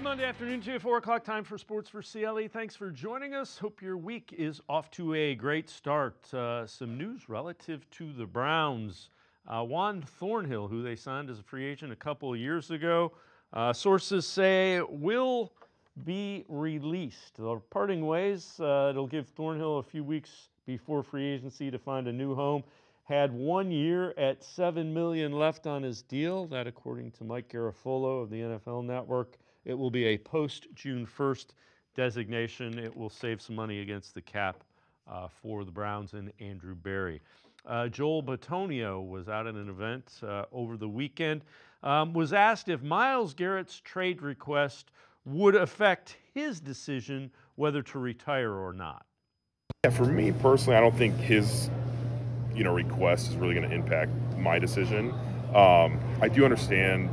Monday afternoon to you, 4 o'clock time for Sports4CLE. Thanks for joining us. Hope your week is off to a great start. Some news relative to the Browns. Juan Thornhill, who they signed as a free agent a couple of years ago, sources say will be released. They're parting ways. It'll give Thornhill a few weeks before free agency to find a new home. Had 1 year at $7 million left on his deal. That, according to Mike Garafolo of the NFL Network. It will be a post-June 1st designation. It will save some money against the cap for the Browns and Andrew Berry. Joel Bitonio was out at an event over the weekend, was asked if Myles Garrett's trade request would affect his decision whether to retire or not. Yeah, for me personally, I don't think his request is really going to impact my decision. I do understand,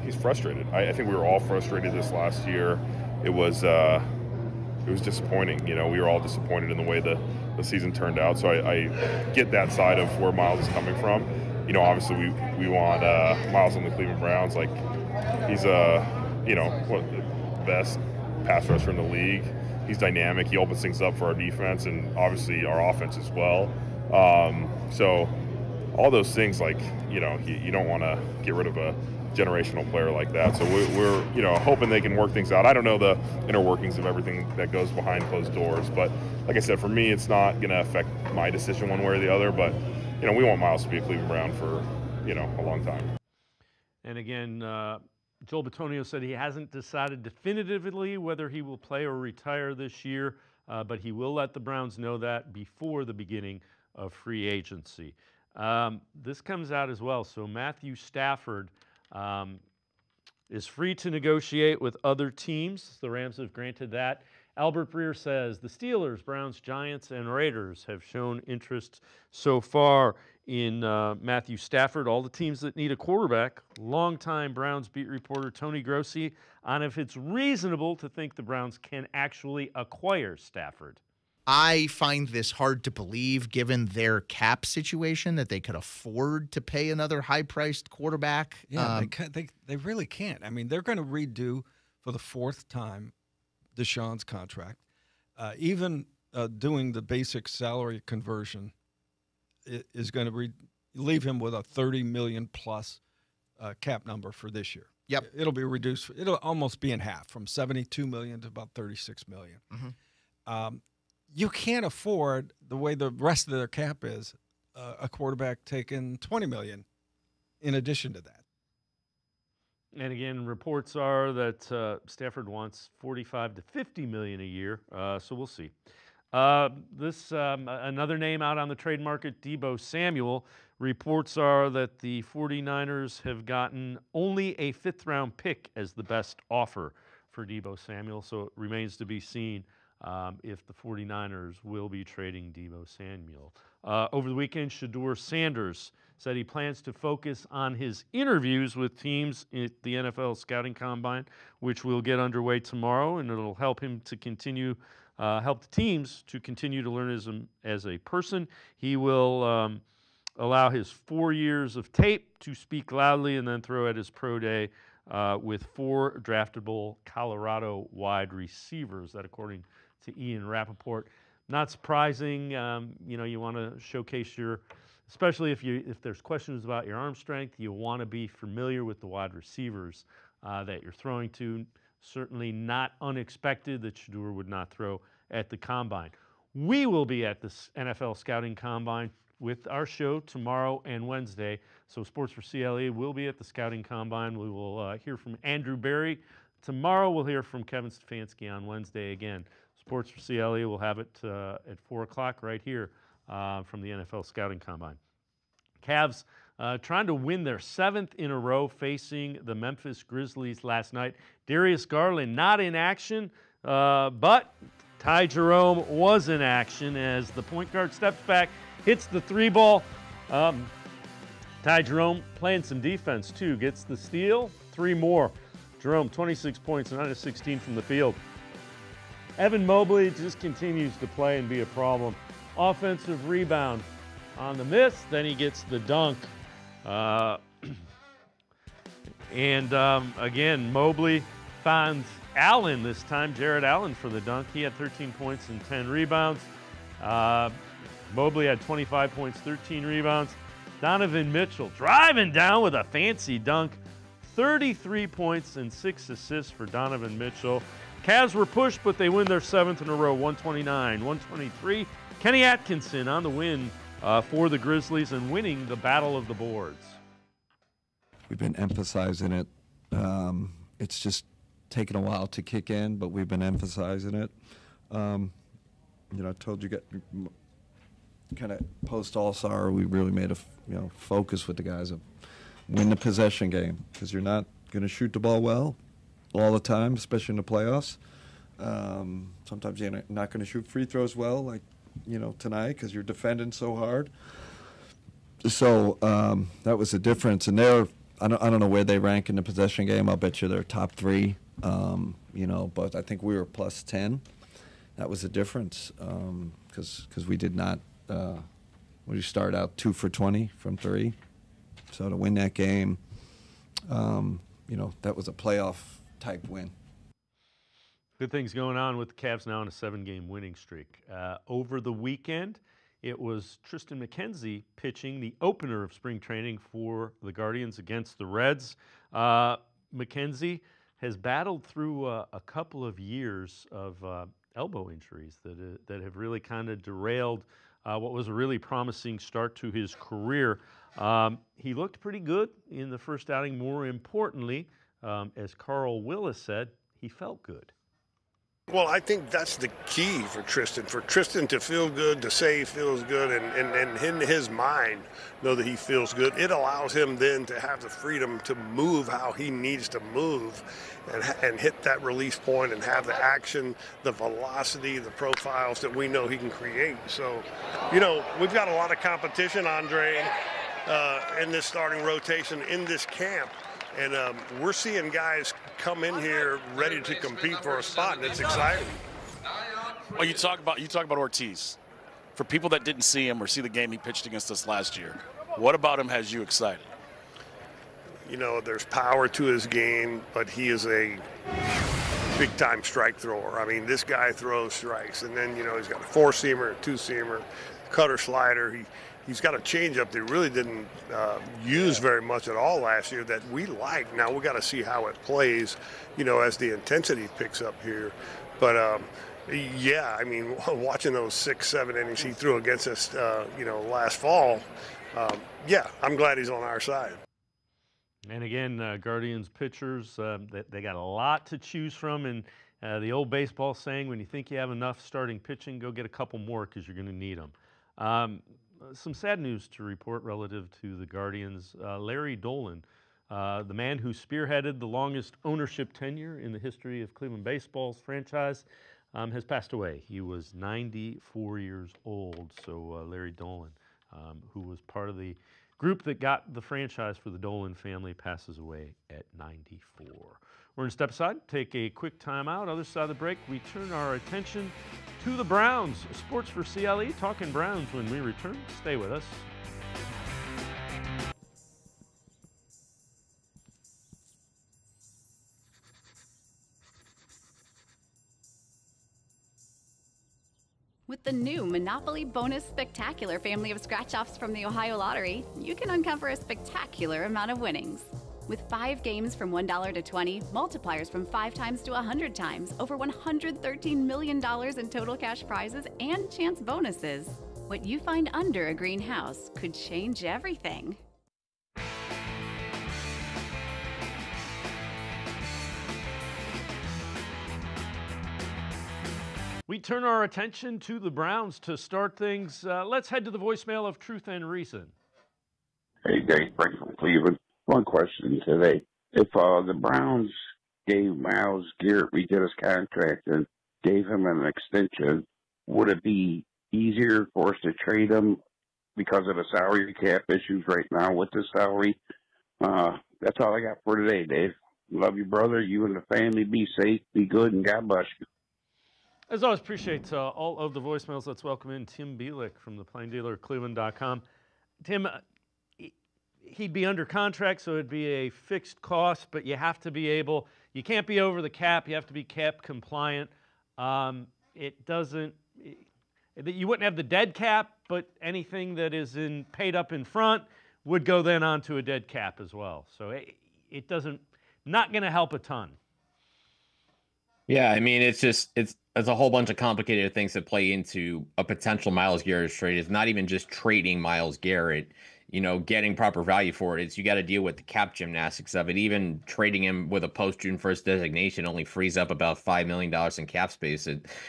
he's frustrated. I think we were all frustrated this last year. It was disappointing. We were all disappointed in the way the season turned out. So I get that side of where Myles is coming from. Obviously we want Myles on the Cleveland Browns. He's one of the best pass rusher in the league. He's dynamic. He opens things up for our defense and obviously our offense as well. So all those things, you don't want to get rid of a generational player like that. So we're hoping they can work things out. I don't know the inner workings of everything that goes behind closed doors, but like I said, for me, it's not going to affect my decision one way or the other. But we want Myles to be a Cleveland Brown for a long time. And again, Joel Bitonio said he hasn't decided definitively whether he will play or retire this year, but he will let the Browns know that before the beginning of free agency. This comes out as well. So Matthew Stafford is free to negotiate with other teams. The Rams have granted that. Albert Breer says the Steelers, Browns, Giants, and Raiders have shown interest so far in Matthew Stafford. All the teams that need a quarterback. Longtime Browns beat reporter Tony Grossi on if it's reasonable to think the Browns can actually acquire Stafford. I find this hard to believe given their cap situation that they could afford to pay another high-priced quarterback. Yeah, they really can't. I mean, they're going to redo for the fourth time Deshaun's contract. Even doing the basic salary conversion is going to leave him with a $30 million plus cap number for this year. Yep. It'll be reduced. It'll almost be in half, from $72 million to about $36 million. Mm-hmm. You can't afford, the way the rest of their cap is, a quarterback taking $20 million in addition to that. And again, reports are that Stafford wants $45 to $50 million a year, so we'll see. Another name out on the trade market, Deebo Samuel. Reports are that the 49ers have gotten only a fifth-round pick as the best offer for Deebo Samuel, so it remains to be seen if the 49ers will be trading Deebo Samuel. Over the weekend, Shedeur Sanders said he plans to focus on his interviews with teams at the NFL Scouting Combine, which will get underway tomorrow, and it'll help him to continue, help the teams to continue to learn as a person. He will allow his 4 years of tape to speak loudly and then throw at his pro day with 4 draftable Colorado wide receivers. That, according to Ian Rappaport. Not surprising. You want to showcase especially if there's questions about your arm strength, you want to be familiar with the wide receivers that you're throwing to. Certainly not unexpected that Shedeur would not throw at the Combine. We will be at the NFL Scouting Combine with our show tomorrow and Wednesday. So Sports4CLE will be at the Scouting Combine. We will hear from Andrew Berry. Tomorrow we'll hear from Kevin Stefanski on Wednesday again. Sports4CLE will have it at 4 o'clock right here from the NFL Scouting Combine. Cavs trying to win their 7th in a row facing the Memphis Grizzlies last night. Darius Garland not in action, but Ty Jerome was in action as the point guard steps back, hits the 3-ball. Ty Jerome playing some defense too, gets the steal, 3 more. Jerome, 26 points, 9 of 16 from the field. Evan Mobley just continues to play and be a problem. Offensive rebound on the miss, then he gets the dunk. Again, Mobley finds Allen this time, Jared Allen for the dunk. He had 13 points and 10 rebounds. Mobley had 25 points, 13 rebounds. Donovan Mitchell driving down with a fancy dunk. 33 points and 6 assists for Donovan Mitchell. Cavs were pushed, but they win their 7th in a row, 129-123. Kenny Atkinson on the win for the Grizzlies and winning the Battle of the Boards. We've been emphasizing it. It's just taken a while to kick in, but we've been emphasizing it. I told you, kind of post All-Star, we really made a focus with the guys of win the possession game, because you're not going to shoot the ball well all the time, especially in the playoffs. Sometimes you're not going to shoot free throws well, like tonight, because you're defending so hard. So that was the difference. And I don't know where they rank in the possession game. I'll bet you they're top 3. But I think we were plus 10. That was the difference, because we did not. We started out 2 for 20 from 3. So to win that game, that was a playoff-type win. Good things going on with the Cavs now on a 7-game winning streak. Over the weekend, it was Tristan McKenzie pitching the opener of spring training for the Guardians against the Reds. McKenzie has battled through a couple of years of elbow injuries that have really kind of derailed what was a really promising start to his career. He looked pretty good in the first outing. More importantly, as Carl Willis said, he felt good. Well, I think that's the key for Tristan. For Tristan to feel good, to say he feels good, and in his mind know that he feels good, it allows him then to have the freedom to move how he needs to move and hit that release point and have the action, the velocity, the profiles that we know he can create. So, we've got a lot of competition, Andre, in this starting rotation in this camp. And we're seeing guys come in here ready to compete for a spot, and it's exciting. Well, you talk about Ortiz. For people that didn't see him or see the game he pitched against us last year, what about him has you excited? There's power to his game, but he is a big-time strike thrower. I mean, this guy throws strikes, and then, he's got a 4-seamer, a 2-seamer, cutter slider. He's got a changeup that really didn't use very much at all last year that we like. Now we got to see how it plays, as the intensity picks up here. But yeah, I mean, watching those 6-7 innings he threw against us, last fall. Yeah, I'm glad he's on our side. And again, Guardians pitchers, they got a lot to choose from. And the old baseball saying, when you think you have enough starting pitching, go get a couple more because you're going to need them. Some sad news to report relative to the Guardians. Larry Dolan, the man who spearheaded the longest ownership tenure in the history of Cleveland baseball's franchise, has passed away. He was 94 years old. So Larry Dolan, who was part of the group that got the franchise for the Dolan family, passes away at 94. We're going to step aside, take a quick timeout. Other side of the break, we turn our attention to the Browns. Sports4CLE, talking Browns when we return. Stay with us. With the new Monopoly Bonus Spectacular family of scratch-offs from the Ohio Lottery, you can uncover a spectacular amount of winnings. With 5 games from $1 to 20, multipliers from 5 times to 100 times, over $113 million in total cash prizes and chance bonuses. What you find under a greenhouse could change everything. We turn our attention to the Browns to start things. Let's head to the voicemail of Truth and Reason. Hey, Dave, Frank from Cleveland. One question today. If the Browns gave Myles Garrett redid his contract and gave him an extension, would it be easier for us to trade him because of the salary cap issues right now with the salary? That's all I got for today, Dave. Love you, brother. You and the family. Be safe, be good, and God bless you. As always, appreciate all of the voicemails. Let's welcome in Tim Bielik from the Plain Dealer, cleveland.com. Tim, he'd be under contract, so it'd be a fixed cost, but you have to be able, you can't be over the cap. You have to be cap compliant. It doesn't. You wouldn't have the dead cap, but anything that is paid up in front would go then onto a dead cap as well. So it doesn't, not going to help a ton. Yeah, I mean, it's a whole bunch of complicated things that play into a potential Myles Garrett trade. It's not even just trading Myles Garrett, getting proper value for it. It's you got to deal with the cap gymnastics of it. Even trading him with a post-June 1st designation only frees up about $5 million in cap space.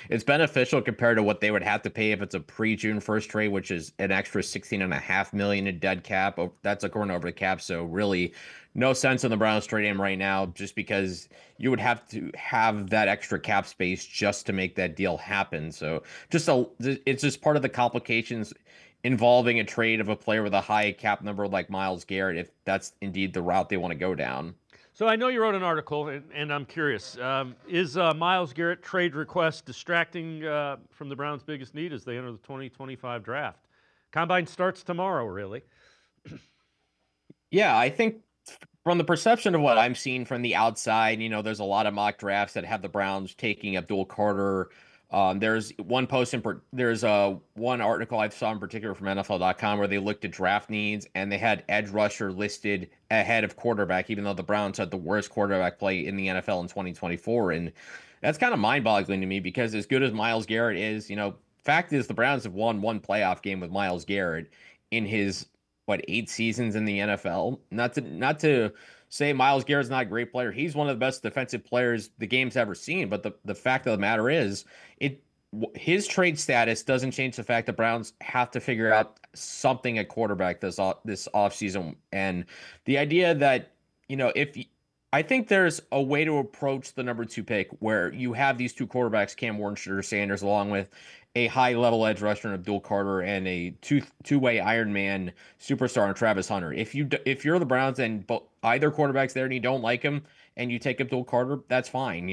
It's beneficial compared to what they would have to pay if it's a pre-June 1st trade, which is an extra $16.5 million in dead cap. That's according over the cap. So really, no sense in the Browns trading him right now, just because you would have to have that extra cap space just to make that deal happen. So it's just part of the complications involving a trade of a player with a high cap number like Myles Garrett, if that's indeed the route they want to go down. So I know you wrote an article, and I'm curious. Is Myles Garrett trade request distracting from the Browns' biggest need as they enter the 2025 draft? Combine starts tomorrow, really. Yeah, I think from the perception of what I'm seeing from the outside, there's a lot of mock drafts that have the Browns taking Abdul Carter. There's one one article I saw in particular from NFL.com where they looked at draft needs and they had edge rusher listed ahead of quarterback, even though the Browns had the worst quarterback play in the NFL in 2024. And that's kind of mind-boggling to me, because as good as Myles Garrett is, fact is the Browns have won one playoff game with Myles Garrett in his 8 seasons in the NFL. Not to say Myles Garrett's not a great player. He's one of the best defensive players the game's ever seen. But the fact of the matter is, his trade status doesn't change the fact the Browns have to figure out something at quarterback this offseason. And the idea that, I think there's a way to approach the number 2 pick where you have these two quarterbacks, Cam Warren, Sanders, along with a high-level edge rusher in Abdul Carter and a two-way Iron Man superstar in Travis Hunter. If you're the Browns and either quarterback's there and you don't like him and you take Abdul Carter, that's fine.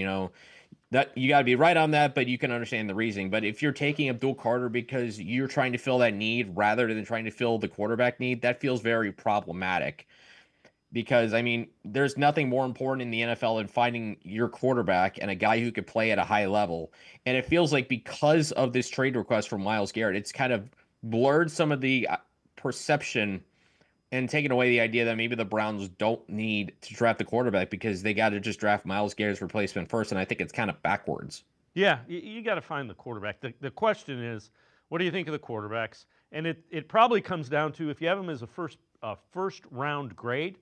That you got to be right on that, but you can understand the reasoning. But if you're taking Abdul Carter because you're trying to fill that need rather than trying to fill the quarterback need, that feels very problematic. Because, there's nothing more important in the NFL than finding your quarterback and a guy who could play at a high level. And it feels like because of this trade request from Myles Garrett, it's kind of blurred some of the perception and taken away the idea that maybe the Browns don't need to draft the quarterback because they got to just draft Myles Garrett's replacement first. And I think it's kind of backwards. Yeah, you got to find the quarterback. The question is, what do you think of the quarterbacks? And it probably comes down to, if you have them as a first round grade,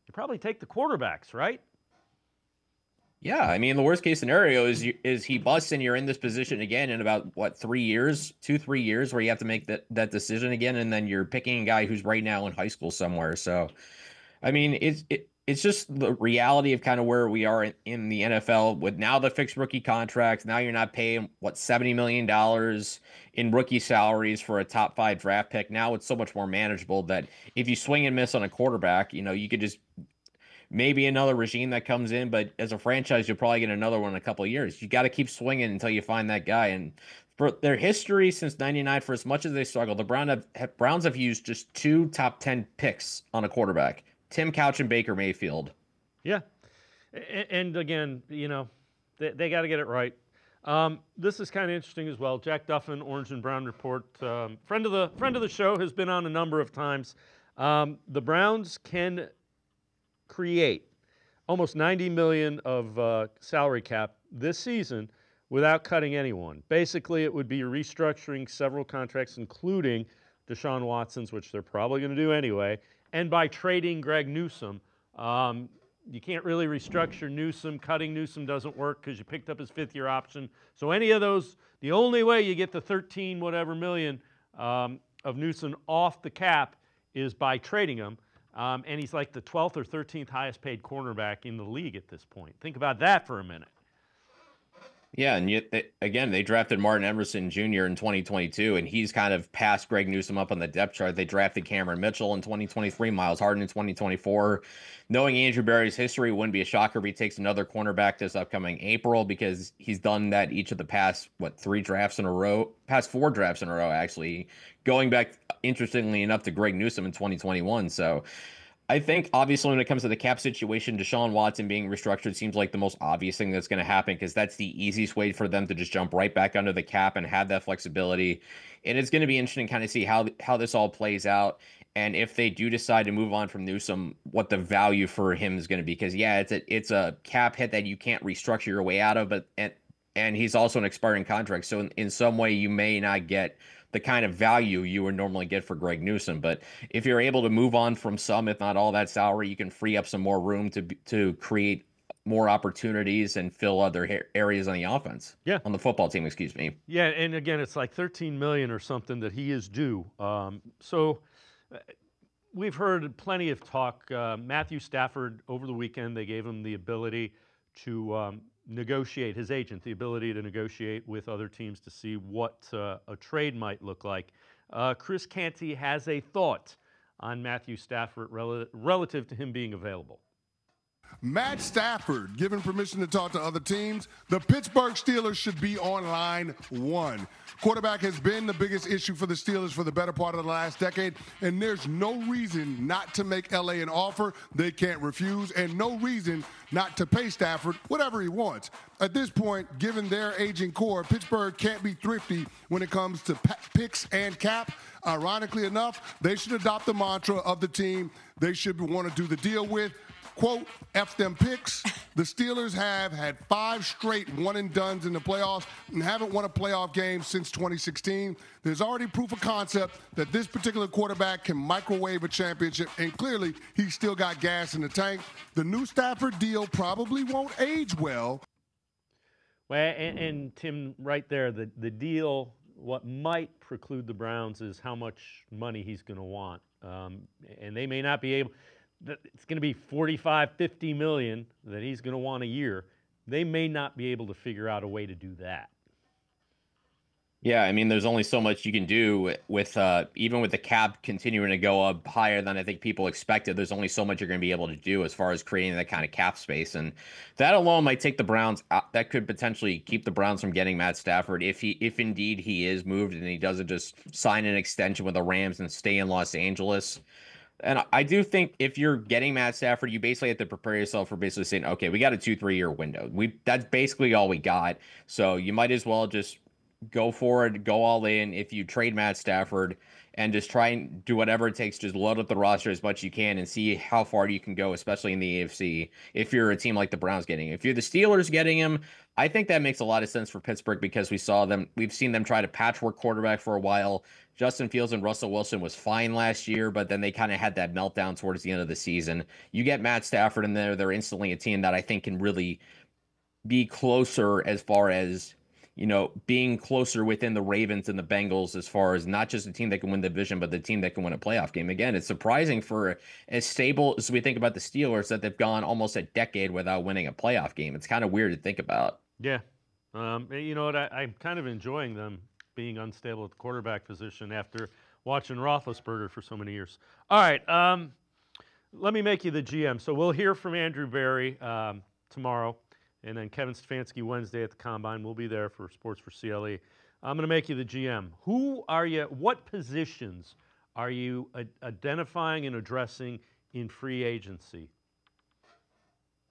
you probably take the quarterbacks, right? Yeah, the worst case scenario is he busts and you're in this position again in about 3 years, 2-3 years, where you have to make that decision again, and then you're picking a guy who's right now in high school somewhere. So, it's just the reality of kind of where we are in the NFL with now the fixed rookie contracts. Now you're not paying $70 million in rookie salaries for a top 5 draft pick. Now it's so much more manageable that if you swing and miss on a quarterback, you could just maybe another regime that comes in, but as a franchise, you'll probably get another one in a couple of years. You got to keep swinging until you find that guy. And for their history since '99, for as much as they struggle, the Browns have used just 2 top 10 picks on a quarterback. Tim Couch and Baker Mayfield. Yeah. And again, they got to get it right. This is kind of interesting as well. Jack Duffin, Orange and Brown Report, friend of the show, has been on a number of times. The Browns can create almost $90 million of salary cap this season without cutting anyone. Basically, it would be restructuring several contracts, including Deshaun Watson's, which they're probably going to do anyway, and by trading Greg Newsome. You can't really restructure Newsome. Cutting Newsome doesn't work because you picked up his 5th-year option. So any of those, the only way you get the 13 whatever million of Newsome off the cap is by trading him. And he's like the 12th or 13th highest paid cornerback in the league at this point. Think about that for a minute. Yeah, and yet, they drafted Martin Emerson Jr. in 2022, and he's kind of passed Greg Newsome up on the depth chart. They drafted Cameron Mitchell in 2023, Miles Harden in 2024. Knowing Andrew Berry's history, it wouldn't be a shocker if he takes another cornerback this upcoming April, because he's done that each of the past, 4 drafts in a row, actually, going back, interestingly enough, to Greg Newsome in 2021. So I think obviously when it comes to the cap situation, Deshaun Watson being restructured seems like the most obvious thing that's going to happen because that's the easiest way for them to just jump right back under the cap and have that flexibility. And it's going to be interesting to kind of see how this all plays out. And if they do decide to move on from Newsome, what the value for him is going to be. Because yeah, it's a cap hit that you can't restructure your way out of, but and he's also an expiring contract. So in some way you may not get the kind of value you would normally get for Greg Newsome. But if you're able to move on from some, if not all that salary, you can free up some more room to create more opportunities and fill other areas on the offense. Yeah. On the football team, excuse me. Yeah, and again, it's like $13 million or something that he is due. So we've heard plenty of talk. Matthew Stafford, over the weekend, they gave him the ability to negotiate, his agent, the ability to negotiate with other teams to see what a trade might look like. Chris Canty has a thought on Matthew Stafford relative to him being available. Matt Stafford given permission to talk to other teams. The Pittsburgh Steelers should be on line one. Quarterback has been the biggest issue for the Steelers for the better part of the last decade, and there's no reason not to make LA an offer they can't refuse, and no reason not to pay Stafford whatever he wants. At this point, given their aging core, Pittsburgh can't be thrifty when it comes to picks and cap. Ironically enough, they should adopt the mantra of the team they should want to do the deal with. Quote, F them picks. The Steelers have had 5 straight one-and-dones in the playoffs and haven't won a playoff game since 2016. There's already proof of concept that this particular quarterback can microwave a championship, and clearly he's still got gas in the tank. The new Stafford deal probably won't age well. Well, and Tim, right there, the deal, what might preclude the Browns is how much money he's going to want. And they may not be able... It's going to be 45, 50 million that he's going to want a year. They may not be able to figure out a way to do that. Yeah, I mean, there's only so much you can do with even with the cap continuing to go up higher than I think people expected. There's only so much you're going to be able to do as far as creating that kind of cap space, and that alone might take the Browns out. That could potentially keep the Browns from getting Matt Stafford if indeed he is moved and he doesn't just sign an extension with the Rams and stay in Los Angeles. And I do think if you're getting Matt Stafford, you basically have to prepare yourself for basically saying, okay, we got a 2-3 year window. That's basically all we got. So you might as well just go for it, go all in. If you trade Matt Stafford and just try and do whatever it takes, just load up the roster as much as you can and see how far you can go, especially in the AFC. If you're a team like the Browns getting him, if you're the Steelers getting him, I think that makes a lot of sense for Pittsburgh because we've seen them try to patchwork quarterback for a while. Justin Fields and Russell Wilson was fine last year, but then they kind of had that meltdown towards the end of the season. You get Matt Stafford in there, they're instantly a team that I think can really be closer as far as, being closer within the Ravens and the Bengals as far as not just a team that can win the division, but the team that can win a playoff game. Again, it's surprising for as stable as we think about the Steelers that they've gone almost a decade without winning a playoff game. It's kind of weird to think about. Yeah. You know what? I'm kind of enjoying them being unstable at the quarterback position after watching Roethlisberger for so many years. All right, let me make you the GM. So we'll hear from Andrew Berry tomorrow, and then Kevin Stefanski Wednesday at the Combine. We'll be there for Sports4CLE. I'm going to make you the GM. What positions are you identifying and addressing in free agency?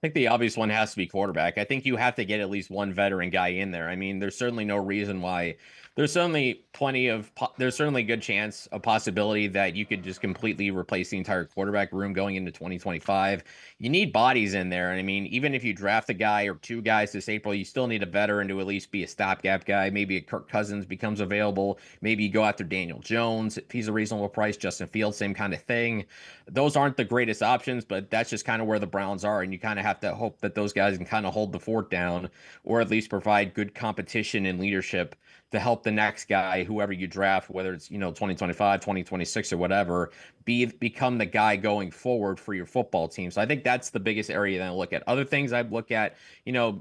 I think the obvious one has to be quarterback. I think you have to get at least one veteran guy in there. I mean, there's certainly no reason why. There's certainly a good chance, a possibility that you could just completely replace the entire quarterback room going into 2025. You need bodies in there. And I mean, even if you draft a guy or 2 guys this April, you still need a veteran to at least be a stopgap guy. Maybe a Kirk Cousins becomes available. Maybe you go after Daniel Jones if he's a reasonable price. Justin Fields, same kind of thing. Those aren't the greatest options, but that's just kind of where the Browns are. And you kind of have to hope that those guys can kind of hold the fort down or at least provide good competition and leadership to help the next guy, whoever you draft, whether it's 2025, 2026 or whatever, become the guy going forward for your football team. So I think that's the biggest area that I look at. Other things I'd look at,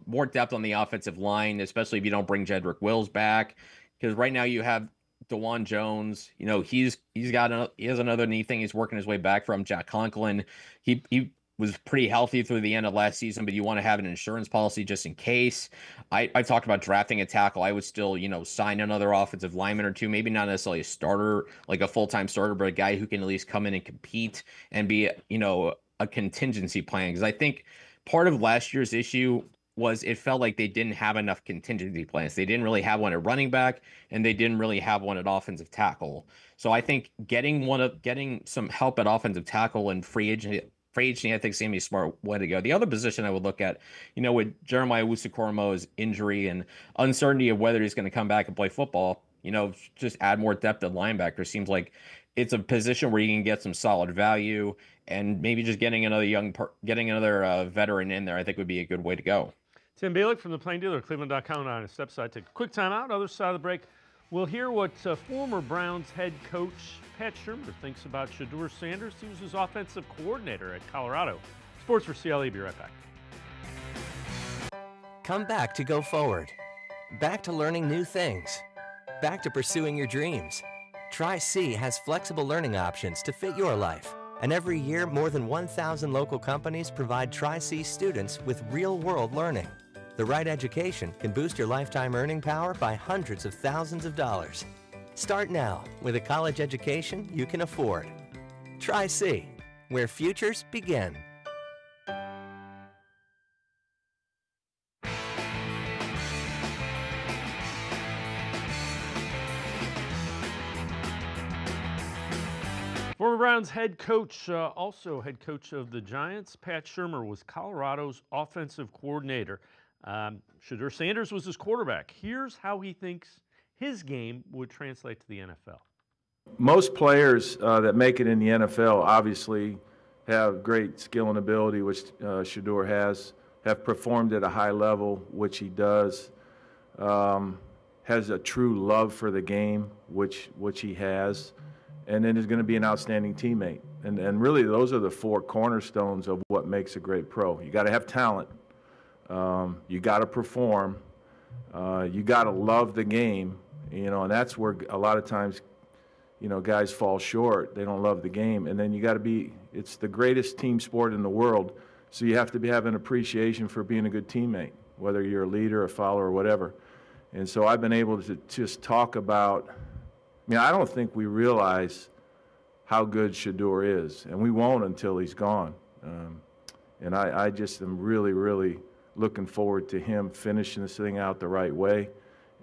more depth on the offensive line, especially if you don't bring Jedrick Wills back, because right now you have DeJuan Jones. He has another knee thing he's working his way back from. Jack Conklin, he was pretty healthy through the end of last season, but you want to have an insurance policy just in case. I talked about drafting a tackle. I would still, sign another offensive lineman or two, maybe not necessarily a starter, like a full-time starter, but a guy who can at least come in and compete and be, a contingency plan. Because I think part of last year's issue was it felt like they didn't have enough contingency plans. They didn't really have one at running back, and they didn't really have one at offensive tackle. So I think getting some help at offensive tackle and free agency, I think, is going to be a smart way to go. The other position I would look at, with Jeremiah Owusu-Koramoah's injury and uncertainty of whether he's going to come back and play football, just add more depth at linebacker. Seems like it's a position where you can get some solid value, and maybe just getting another veteran in there, I think, would be a good way to go. Tim Bielik from the Plain Dealer, cleveland.com on a step side. Take a quick time out. Other side of the break, we'll hear what former Browns head coach Pat Shurmur thinks about Shedeur Sanders. He was his offensive coordinator at Colorado. Sports4CLE, be right back. Come back to go forward. Back to learning new things. Back to pursuing your dreams. Tri-C has flexible learning options to fit your life. And every year, more than 1,000 local companies provide Tri-C students with real-world learning. The right education can boost your lifetime earning power by hundreds of thousands of dollars. Start now with a college education you can afford. Tri-C, where futures begin. Former Browns head coach, also head coach of the Giants, Pat Shurmur, was Colorado's offensive coordinator. Shedeur Sanders was his quarterback. Here's how he thinks his game would translate to the NFL. Most players that make it in the NFL obviously have great skill and ability, which Shedeur has, have performed at a high level, which he does, has a true love for the game, which he has, and then is going to be an outstanding teammate. And really those are the four cornerstones of what makes a great pro. You got to have talent. You got to perform. You got to love the game, and that's where a lot of times, guys fall short. They don't love the game. And then you got to be, it's the greatest team sport in the world, so you have to have an appreciation for being a good teammate, whether you're a leader, a follower, or whatever. And so I've been able to just talk about, I don't think we realize how good Shedeur is, and we won't until he's gone. And I just am really, really looking forward to him finishing this thing out the right way,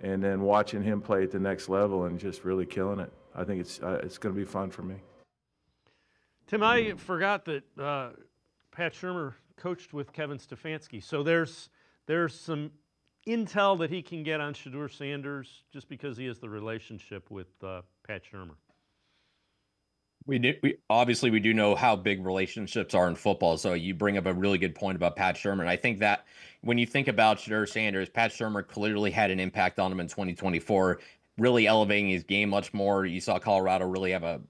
and then watching him play at the next level and just really killing it. I think it's going to be fun for me. Tim, I forgot that Pat Shurmur coached with Kevin Stefanski, so there's some intel that he can get on Shedeur Sanders just because he has the relationship with Pat Shurmur. We do know how big relationships are in football. So you bring up a really good point about Pat Shurmur. And I think that when you think about Shedeur Sanders, Pat Shurmur clearly had an impact on him in 2024, really elevating his game much more. You saw Colorado really have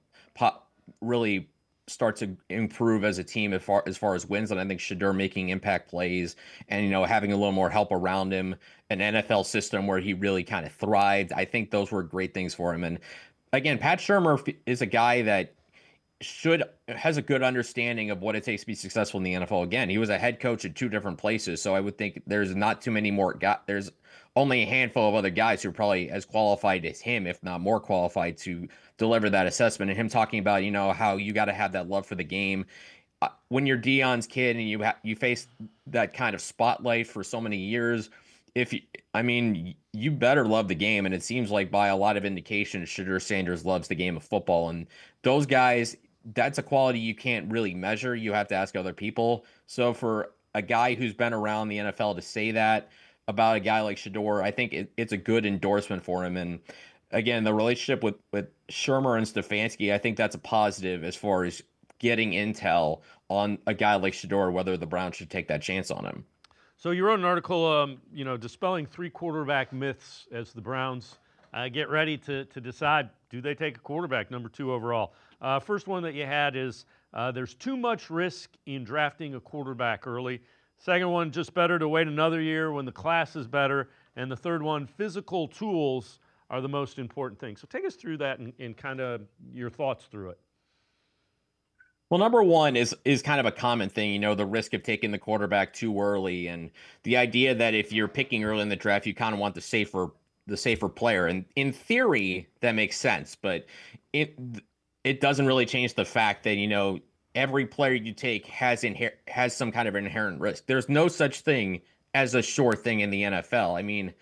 really start to improve as a team as far as wins. And I think Shedeur making impact plays and, having a little more help around him, an NFL system where he really kind of thrived. I think those were great things for him. And again, Pat Shurmur is a guy that has a good understanding of what it takes to be successful in the NFL. Again, he was a head coach at two different places, so I would think there's not too many more guys. There's only a handful of other guys who are probably as qualified as him, if not more qualified, to deliver that assessment. And him talking about, how you got to have that love for the game. When you're Deion's kid and you face that kind of spotlight for so many years, you better love the game. And it seems like by a lot of indications, Shedeur Sanders loves the game of football. And those guys, that's a quality you can't really measure. You have to ask other people. So for a guy who's been around the NFL to say that about a guy like Shedeur, I think it's a good endorsement for him. And again, the relationship with Shurmur and Stefanski, I think that's a positive as far as getting intel on a guy like Shedeur, whether the Browns should take that chance on him. So you wrote an article, dispelling 3 quarterback myths as the Browns get ready to decide, do they take a quarterback, number 2 overall? First one that you had is there's too much risk in drafting a quarterback early. Second one, just better to wait another year when the class is better. And the third one, physical tools are the most important thing. So take us through that and kind of your thoughts through it. Well, number one is kind of a common thing, the risk of taking the quarterback too early, and the idea that if you're picking early in the draft, you kind of want the safer player. And in theory, that makes sense, but it doesn't really change the fact that every player you take has some kind of inherent risk. There's no such thing as a sure thing in the NFL. I mean,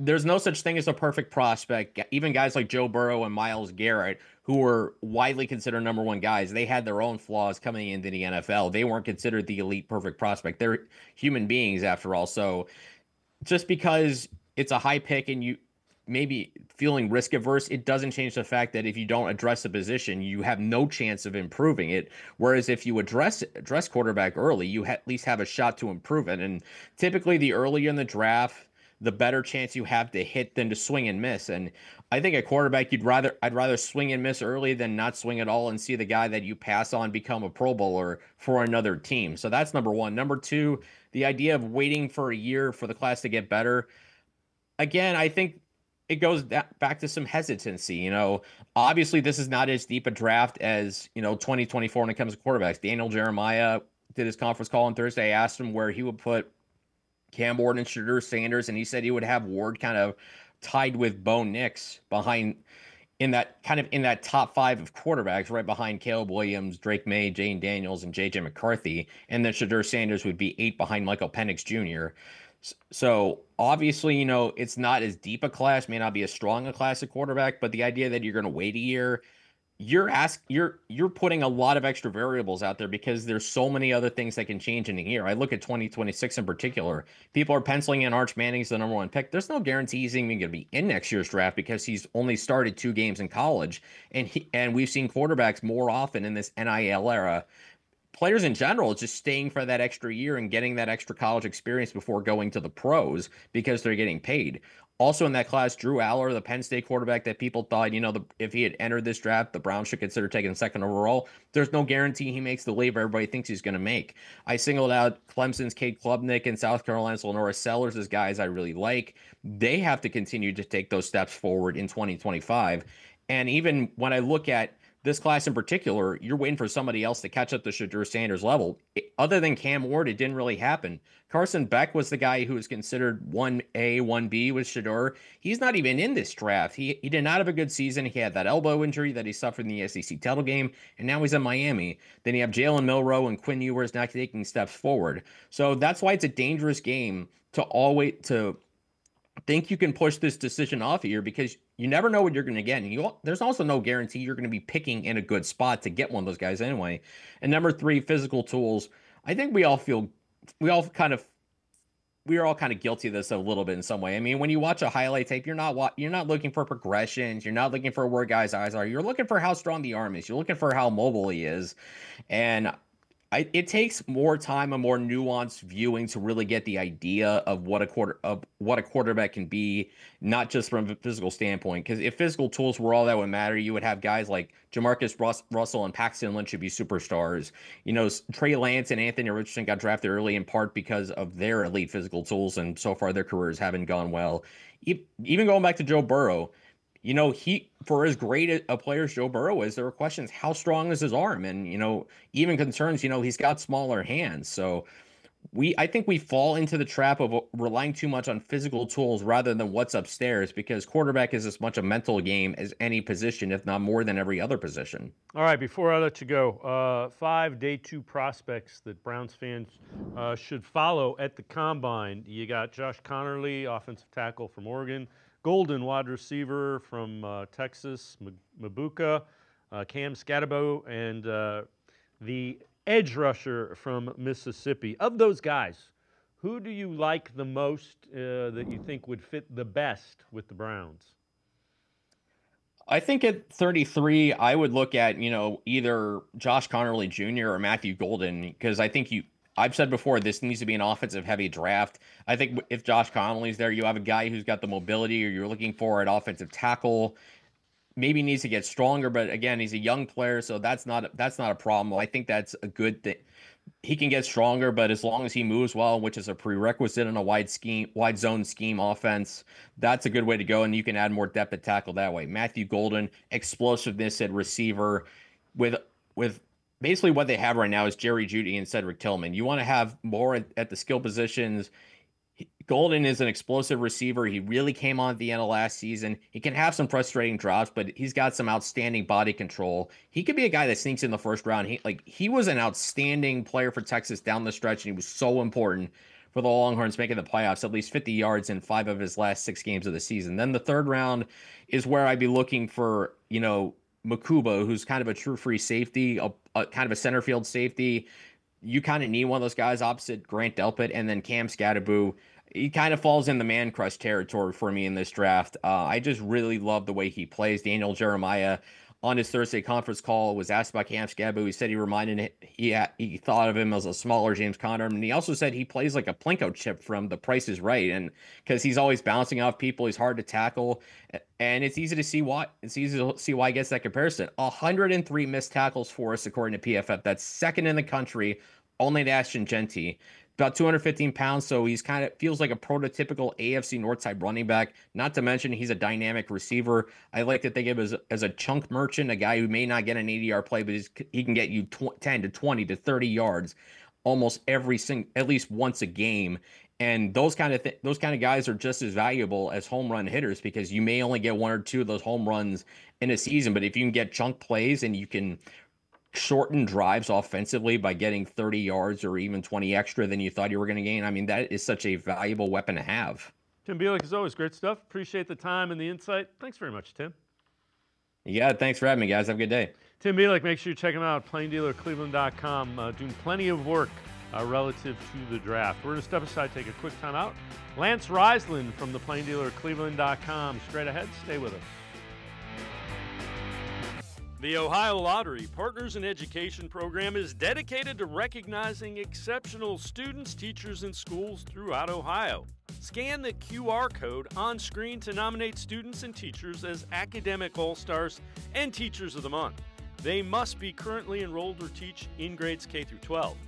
there's no such thing as a perfect prospect. Even guys like Joe Burrow and Myles Garrett, who were widely considered number one guys, they had their own flaws coming into the NFL. They weren't considered the elite perfect prospect. They're human beings after all. So just because it's a high pick and you maybe feeling risk averse, it doesn't change the fact that if you don't address the position, you have no chance of improving it. Whereas if you address quarterback early, you at least have a shot to improve it. And typically the earlier in the draft, the better chance you have to hit than to swing and miss. And I think at quarterback, I'd rather swing and miss early than not swing at all and see the guy that you pass on become a Pro Bowler for another team. So that's number one. Number two, the idea of waiting for a year for the class to get better. Again, I think it goes back to some hesitancy. Obviously this is not as deep a draft as, 2024 when it comes to quarterbacks. Daniel Jeremiah did his conference call on Thursday. I asked him where he would put Cam Ward and Shedeur Sanders, and he said he would have Ward kind of tied with Bo Nix behind in that top five of quarterbacks, right behind Caleb Williams, Drake May, Jane Daniels, and JJ McCarthy, and then Shedeur Sanders would be 8 behind Michael Penix Jr. So obviously, it's not as deep a class, may not be as strong a class at quarterback, but the idea that you're going to wait a year, you're putting a lot of extra variables out there because there's so many other things that can change in a year. I look at 2026 in particular. People are penciling in Arch Manning as the number one pick. There's no guarantee he's even going to be in next year's draft because he's only started 2 games in college, and we've seen quarterbacks more often in this NIL era. Players in general just staying for that extra year and getting that extra college experience before going to the pros because they're getting paid. Also in that class, Drew Aller, the Penn State quarterback that people thought, if he had entered this draft, the Browns should consider taking second overall. There's no guarantee he makes the leap everybody thinks he's going to make. I singled out Clemson's Cade Klubnik and South Carolina's Lenora Sellers as guys I really like. They have to continue to take those steps forward in 2025. And even when I look at this class in particular, you're waiting for somebody else to catch up to Shedeur Sanders' level. Other than Cam Ward, it didn't really happen. Carson Beck was the guy who was considered 1A, 1B with Shedeur. He's not even in this draft. He did not have a good season. He had that elbow injury that he suffered in the SEC title game, and now he's in Miami. Then you have Jalen Milroe and Quinn Ewers not taking steps forward. So that's why it's a dangerous game to think you can push this decision off here because you never know what you're going to get. And there's also no guarantee you're going to be picking in a good spot to get one of those guys anyway. And number 3, physical tools. I think we are all kind of guilty of this a little bit in some way. I mean, when you watch a highlight tape, you're not looking for progressions. You're not looking for where guys' eyes are. You're looking for how strong the arm is. You're looking for how mobile he is. And it takes more time and more nuanced viewing to really get the idea of what a quarterback can be, not just from a physical standpoint. Because if physical tools were all that would matter, you would have guys like Jamarcus Russell and Paxton Lynch should be superstars. Trey Lance and Anthony Richardson got drafted early in part because of their elite physical tools, and so far their careers haven't gone well. Even going back to Joe Burrow, for as great a player as Joe Burrow is, there were questions, how strong is his arm? And, even concerns, he's got smaller hands. So I think we fall into the trap of relying too much on physical tools rather than what's upstairs, because quarterback is as much a mental game as any position, if not more than every other position. All right, before I let you go, 5 day 2 prospects that Browns fans should follow at the Combine. You got Josh Connerly, offensive tackle from Oregon. Golden, wide receiver from Texas, Mabuka, Cam Scatabo, and the edge rusher from Mississippi. Of those guys, who do you like the most that you think would fit the best with the Browns? I think at 33, I would look at, either Josh Connerly Jr. or Matthew Golden, because I think I've said before, this needs to be an offensive-heavy draft. I think if Josh Connelly's there, you have a guy who's got the mobility, or you're looking for an offensive tackle. Maybe needs to get stronger, but again, he's a young player, so that's not a problem. I think that's a good thing. He can get stronger, but as long as he moves well, which is a prerequisite in a wide zone scheme offense, that's a good way to go, and you can add more depth at tackle that way. Matthew Golden, explosiveness at receiver, with basically what they have right now is Jerry Jeudy and Cedric Tillman. You want to have more at the skill positions. Golden is an explosive receiver. He really came on at the end of last season. He can have some frustrating drops, but he's got some outstanding body control. He could be a guy that sneaks in the first round. He was an outstanding player for Texas down the stretch, and he was so important for the Longhorns making the playoffs, at least 50 yards in 5 of his last 6 games of the season. Then the third round is where I'd be looking for, Makuba, who's kind of a true free safety, a kind of a center field safety. You kind of need one of those guys opposite Grant Delpit, and then Cam Scatterbu. He kind of falls in the man crush territory for me in this draft. I just really love the way he plays. Daniel Jeremiah on his Thursday conference call was asked about Cam Scatterbu. He said he thought of him as a smaller James Conner, and he also said he plays like a Plinko chip from The Price is Right, and because he's always bouncing off people, he's hard to tackle, and it's easy to see why. It's easy to see why he gets that comparison. 103 missed tackles for us according to PFF. That's second in the country, only to Ashton Genty. About 215 pounds, so he's kind of feels like a prototypical AFC North type running back. Not to mention he's a dynamic receiver. I like that they give as a chunk merchant, a guy who may not get an 80-yard play, but he can get you 10 to 20 to 30 yards almost at least once a game. And those kind of guys are just as valuable as home run hitters, because you may only get 1 or 2 of those home runs in a season, but if you can get chunk plays and you can shorten drives offensively by getting 30 yards or even 20 extra than you thought you were going to gain, I mean, that is such a valuable weapon to have. Tim Bielik, as always, great stuff. Appreciate the time and the insight. Thanks very much, Tim. Yeah, thanks for having me, guys. Have a good day. Tim Bielik, make sure you check him out, cleveland.com, doing plenty of work relative to the draft. We're going to step aside, take a quick time out. Lance Reisland from the Plain Dealer, cleveland.com. Straight ahead, stay with us. The Ohio Lottery Partners in Education program is dedicated to recognizing exceptional students, teachers, and schools throughout Ohio. Scan the QR code on screen to nominate students and teachers as Academic All-Stars and Teachers of the Month. They must be currently enrolled or teach in grades K through 12.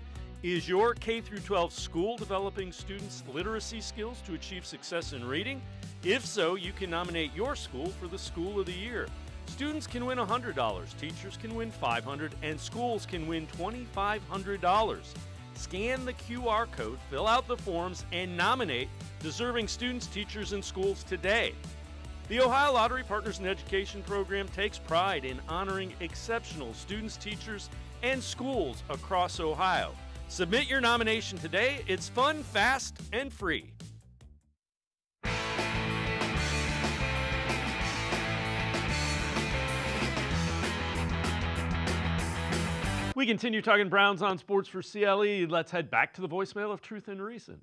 Is your K through 12 school developing students' literacy skills to achieve success in reading? If so, you can nominate your school for the School of the Year. Students can win $100, teachers can win $500, and schools can win $2,500. Scan the QR code, fill out the forms, and nominate deserving students, teachers, and schools today. The Ohio Lottery Partners in Education program takes pride in honoring exceptional students, teachers, and schools across Ohio. Submit your nomination today. It's fun, fast, and free. We continue talking Browns on Sports4CLE. Let's head back to the voicemail of Truth and Reason.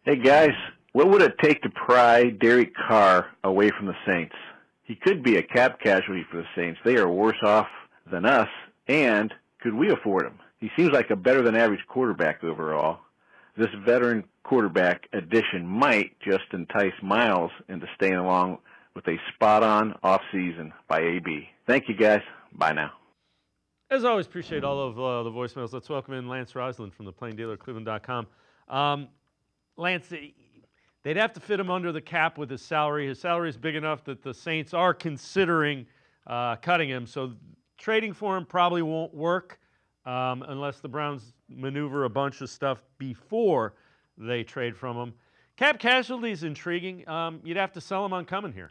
Hey, guys, what would it take to pry Derek Carr away from the Saints? He could be a cap casualty for the Saints. They are worse off than us, and could we afford him? He seems like a better-than-average quarterback overall. This veteran quarterback addition might just entice Miles into staying along with a spot-on offseason by AB. Thank you, guys. Bye now. As always, appreciate all of the voicemails. Let's welcome in Lance Reisland from the Plain Dealer, cleveland.com. Lance, they'd have to fit him under the cap with his salary. His salary is big enough that the Saints are considering cutting him. So trading for him probably won't work unless the Browns maneuver a bunch of stuff before they trade from him. Cap casualty is intriguing. You'd have to sell him on coming here.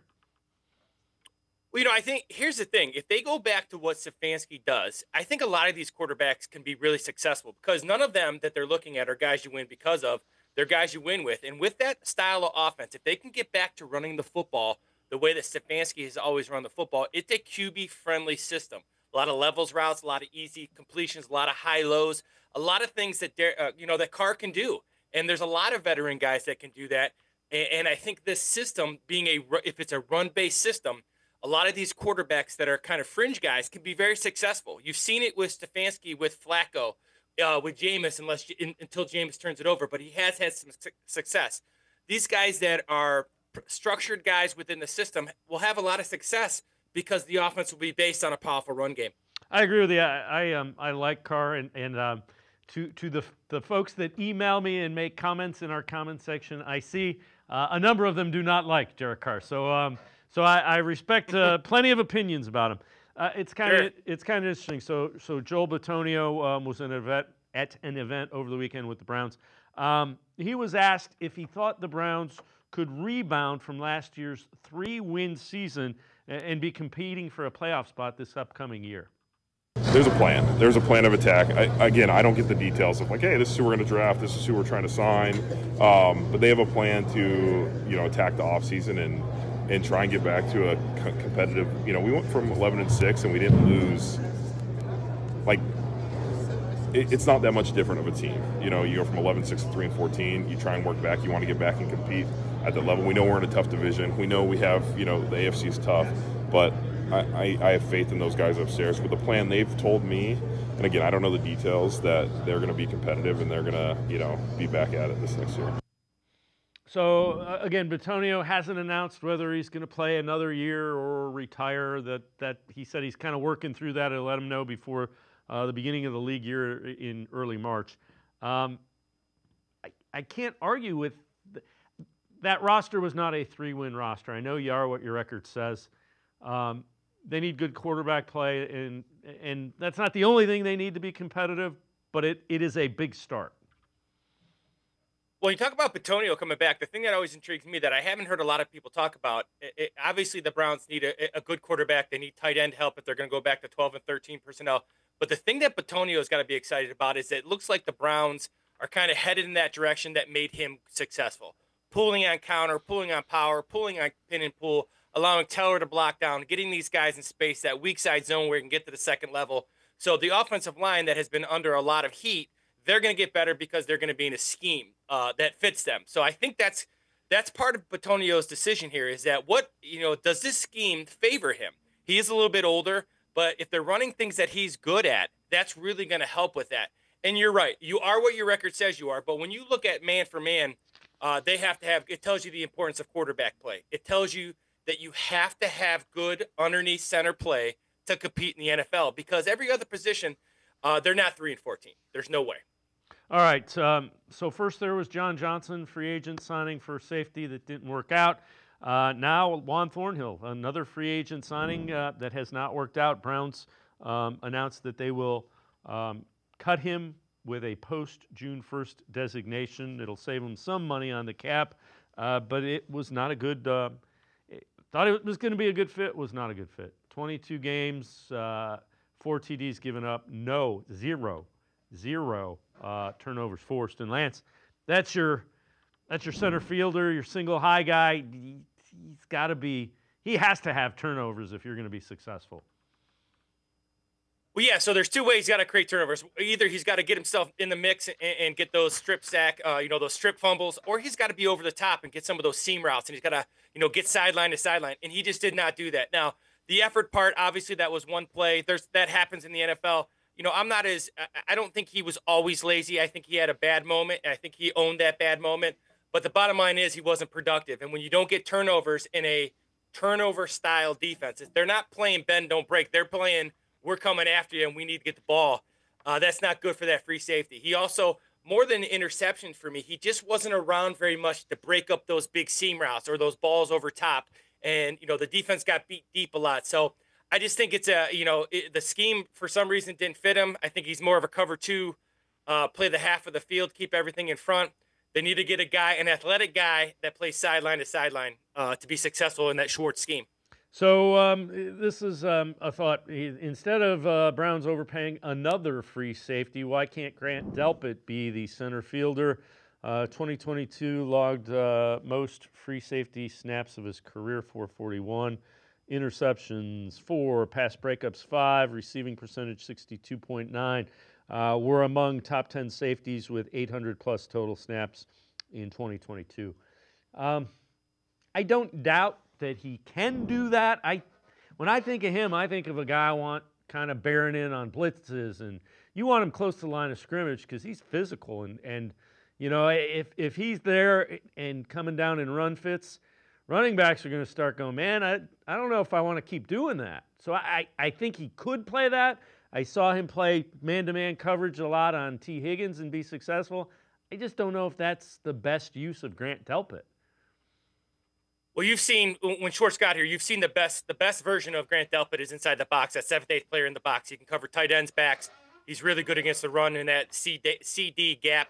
Well, I think here's the thing. If they go back to what Stefanski does, I think a lot of these quarterbacks can be really successful because none of them that they're looking at are guys you win because of. They're guys you win with. And with that style of offense, if they can get back to running the football the way that Stefanski has always run the football, it's a QB-friendly system. A lot of levels routes, a lot of easy completions, a lot of high lows, a lot of things that that Carr can do. And there's a lot of veteran guys that can do that. And I think this system, if it's a run-based system, a lot of these quarterbacks that are kind of fringe guys can be very successful. You've seen it with Stefanski, with Flacco, with Jameis, until Jameis turns it over. But he has had some success. These guys that are structured guys within the system will have a lot of success because the offense will be based on a powerful run game. I agree with you. I like Carr, and to the folks that email me and make comments in our comment section, I see a number of them do not like Derek Carr. So I respect plenty of opinions about him. It's kind of interesting. So Joel Bitonio was at an event over the weekend with the Browns. He was asked if he thought the Browns could rebound from last year's 3-win season and be competing for a playoff spot this upcoming year. There's a plan. There's a plan of attack. I don't get the details of like, hey, this is who we're going to draft. This is who we're trying to sign. But they have a plan to, attack the offseason and try and get back to a competitive. We went from 11-6 and we didn't lose. Like, it's not that much different of a team. You go from 11-6 to 3-14. You try and work back. You want to get back and compete at that level. We know we're in a tough division. We know we have, the AFC is tough, but I have faith in those guys upstairs. With the plan they've told me, and again, I don't know the details, that they're going to be competitive and they're going to, be back at it this next year. So, again, Bitonio hasn't announced whether he's going to play another year or retire. That he said he's kind of working through that. I'll let him know before the beginning of the league year in early March. I can't argue with that roster was not a 3-win roster. I know you are what your record says. They need good quarterback play, and that's not the only thing they need to be competitive, but it is a big start. Well, you talk about Bitonio coming back. The thing that always intrigues me that I haven't heard a lot of people talk about, obviously the Browns need a good quarterback. They need tight end help if they're going to go back to 12 and 13 personnel. But the thing that Bitonio's got to be excited about is that it looks like the Browns are kind of headed in that direction that made him successful. Pulling on counter, pulling on power, pulling on pin and pull, allowing Teller to block down, getting these guys in space, that weak side zone where you can get to the second level. So the offensive line that has been under a lot of heat, they're going to get better because they're going to be in a scheme that fits them. So I think that's part of Bitonio's decision here is that does this scheme favor him? He is a little bit older, but if they're running things that he's good at, that's really going to help with that. And you're right. You are what your record says you are. But when you look at man for man, they have to have, it tells you the importance of quarterback play. It tells you that you have to have good underneath center play to compete in the NFL because every other position, they're not 3 and 14. There's no way. All right. So first there was John Johnson, free agent signing for safety that didn't work out. Now Juan Thornhill, another free agent signing that has not worked out. Browns announced that they will cut him with a post-June 1st designation. It'll save them some money on the cap, but it was not a good thought it was going to be a good fit, was not a good fit. 22 games, 4 TDs given up, zero turnovers forced. And Lance, that's your center fielder, your single high guy. He has to have turnovers if you're going to be successful. Well, yeah, so there's 2 ways he's got to create turnovers. Either he's got to get himself in the mix and get those strip sack, those strip fumbles, or he's got to be over the top and get some of those seam routes, and he's got to, get sideline to sideline, and he just did not do that. Now, the effort part, obviously, that was one play. That happens in the NFL. I don't think he was always lazy. I think he had a bad moment, and I think he owned that bad moment. But the bottom line is he wasn't productive, and when you don't get turnovers in a turnover-style defense, they're not playing bend, don't break. They're playing we're coming after you and we need to get the ball. That's not good for that free safety. He also, more than interceptions for me, he just wasn't around very much to break up those big seam routes or those balls over top. And, the defense got beat deep a lot. So I just think it's the scheme for some reason didn't fit him. I think he's more of a cover 2, play the half of the field, keep everything in front. They need to get an athletic guy that plays sideline to sideline to be successful in that Schwartz scheme. So this is a thought. Instead of Browns overpaying another free safety, why can't Grant Delpit be the center fielder? 2022 logged most free safety snaps of his career, 441. Interceptions 4, pass breakups 5, receiving percentage 62.9. We're among top 10 safeties with 800-plus total snaps in 2022. I don't doubt that he can do that. When I think of him, I think of a guy I want kind of bearing in on blitzes, and you want him close to the line of scrimmage because he's physical, and if he's there and coming down in run fits, running backs are going to start going, man, I don't know if I want to keep doing that. So I think he could play that. I saw him play man-to-man coverage a lot on T. Higgins and be successful. I just don't know if that's the best use of Grant Delpit. Well, you've seen when Schwartz got here, you've seen the best version of Grant Delpit is inside the box, that 7th, 8th player in the box. He can cover tight ends, backs. He's really good against the run and that CD gap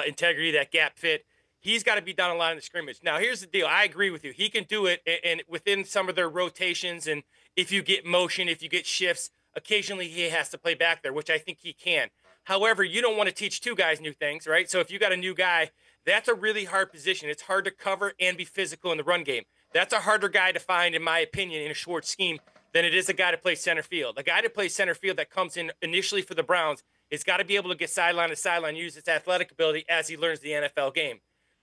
integrity, that gap fit. He's got to be down the line of the scrimmage. Now, here's the deal. I agree with you. He can do it, and within some of their rotations, and if you get motion, if you get shifts, occasionally he has to play back there, which I think he can. However, you don't want to teach two guys new things, right? So if you got a new guy, that's a really hard position. It's hard to cover and be physical in the run game. That's a harder guy to find, in my opinion, in a Schwartz scheme than it is a guy to play center field. A guy to play center field that comes in initially for the Browns has got to be able to get sideline to sideline, use its athletic ability as he learns the NFL game.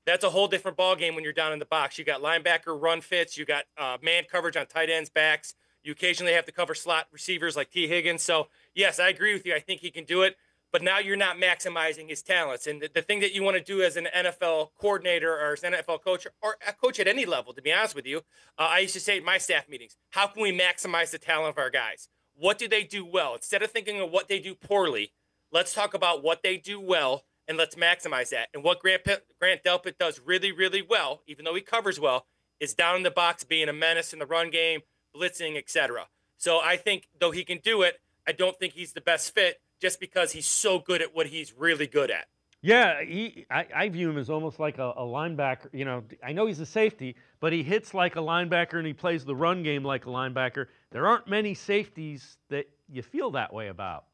That's a whole different ball game when you're down in the box. You got linebacker run fits. You got man coverage on tight ends, backs. You occasionally have to cover slot receivers like T. Higgins. So, yes, I agree with you. I think he can do it. But now you're not maximizing his talents. And the thing that you want to do as an NFL coordinator or as an NFL coach or a coach at any level, to be honest with you, I used to say at my staff meetings, how can we maximize the talent of our guys? What do they do well? Instead of thinking of what they do poorly, let's talk about what they do well, and let's maximize that. And what Grant Delpit does really, really well, even though he covers well, is down in the box, being a menace in the run game, blitzing, etc. So I think, though he can do it, I don't think he's the best fit, just because he's so good at what he's really good at. Yeah, I view him as almost like a linebacker. You know, I know he's a safety, but he hits like a linebacker and he plays the run game like a linebacker. There aren't many safeties that you feel that way about.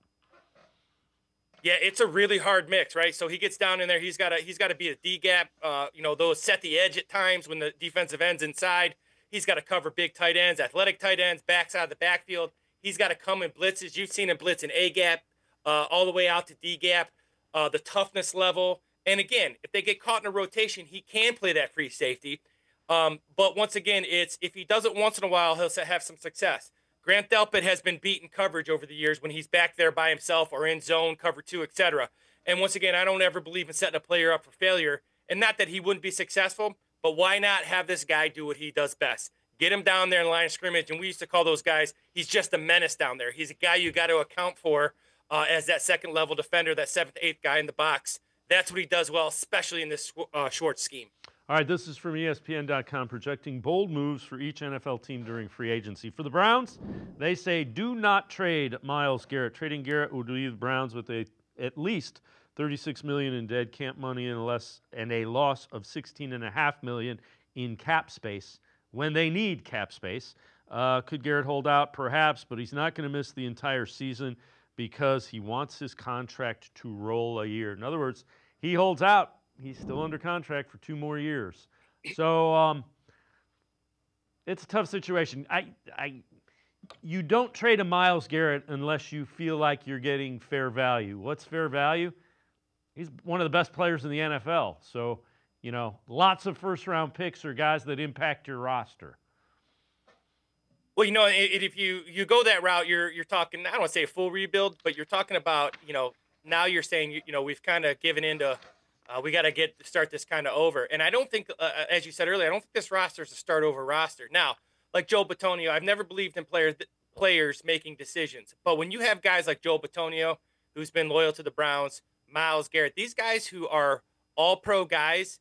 Yeah, it's a really hard mix, right? So he gets down in there. He's got to be a D gap. Those set the edge at times when the defensive end's inside. He's got to cover big tight ends, athletic tight ends, backs out of the backfield. He's got to come in blitzes. You've seen him blitz in A gap. All the way out to D gap, the toughness level. And again, if they get caught in a rotation, he can play that free safety. But once again, it's if he does it once in a while, he'll have some success. Grant Delpit has been beaten coverage over the years when he's back there by himself or in zone, cover 2, etc. And once again, I don't ever believe in setting a player up for failure. And not that he wouldn't be successful, but why not have this guy do what he does best? Get him down there in the line of scrimmage. And we used to call those guys, he's just a menace down there. He's a guy you got to account for. As that second-level defender, that 7th, 8th guy in the box. That's what he does well, especially in this short scheme. All right, this is from ESPN.com, projecting bold moves for each NFL team during free agency. For the Browns, they say do not trade Myles Garrett. Trading Garrett would leave the Browns with at least $36 million in dead camp money and a loss of $16.5 million in cap space when they need cap space. Could Garrett hold out? Perhaps, but he's not going to miss the entire season, because he wants his contract to roll a year. In other words, he holds out. He's still under contract for 2 more years. So it's a tough situation. You don't trade a Myles Garrett unless you feel like you're getting fair value. What's fair value? He's one of the best players in the NFL. So, lots of first-round picks are guys that impact your roster. Well, if you go that route, you're talking, I don't want to say a full rebuild, but you're talking about, now you're saying, we've kind of given into, we got to start this kind of over. And I don't think, as you said earlier, I don't think this roster is a start-over roster. Now, like Joe Bitonio, I've never believed in players making decisions. But when you have guys like Joe Bitonio, who's been loyal to the Browns, Myles Garrett, these guys who are all-pro guys,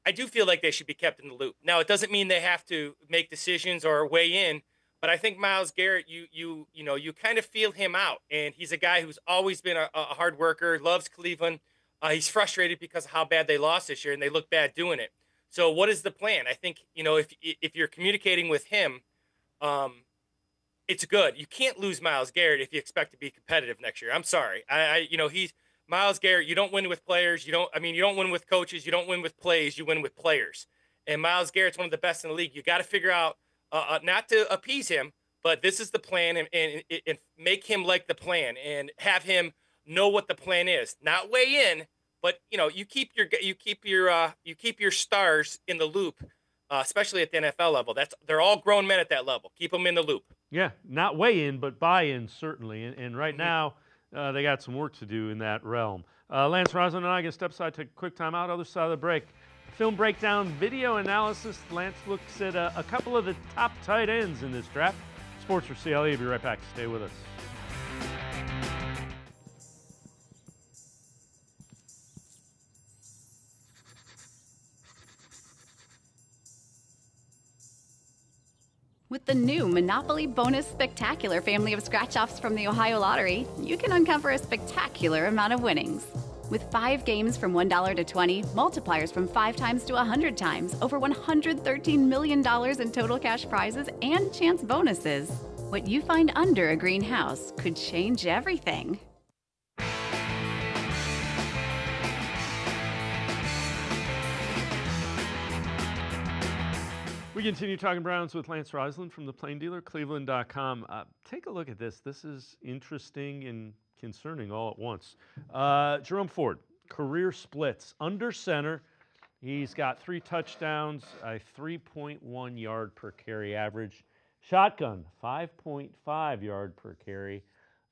I do feel like they should be kept in the loop. Now, it doesn't mean they have to make decisions or weigh in. But I think Myles Garrett, you kind of feel him out, and he's a guy who's always been a hard worker, loves Cleveland. He's frustrated because of how bad they lost this year, and they look bad doing it. So what is the plan? I think if you're communicating with him, it's good. You can't lose Myles Garrett if you expect to be competitive next year. I'm sorry, he's Myles Garrett. You don't win with players. You don't win with coaches. You don't win with plays. You win with players. And Myles Garrett's one of the best in the league. You got to figure out. Not to appease him, but this is the plan, and make him like the plan, and have him know what the plan is. Not weigh in, but you keep your stars in the loop, especially at the NFL level. They're all grown men at that level. Keep them in the loop. Yeah, not weigh in, but buy in certainly. And right now, they got some work to do in that realm. Lance Reisland and I can step aside, take a quick time out. Other side of the break. Film breakdown, video analysis. Lance looks at a couple of the top tight ends in this draft. Sports4CLE will be right back. Stay with us. With the new Monopoly Bonus Spectacular family of scratch-offs from the Ohio Lottery, you can uncover a spectacular amount of winnings. With 5 games from $1 to 20, multipliers from 5 times to 100 times, over $113 million in total cash prizes and chance bonuses. What you find under a greenhouse could change everything. We continue talking Browns with Lance Reisland from the Plain Dealer, cleveland.com. Take a look at this. This is interesting and concerning all at once. Jerome Ford, career splits. Under center, he's got 3 touchdowns, a 3.1 yard per carry average. Shotgun, 5.5 yard per carry,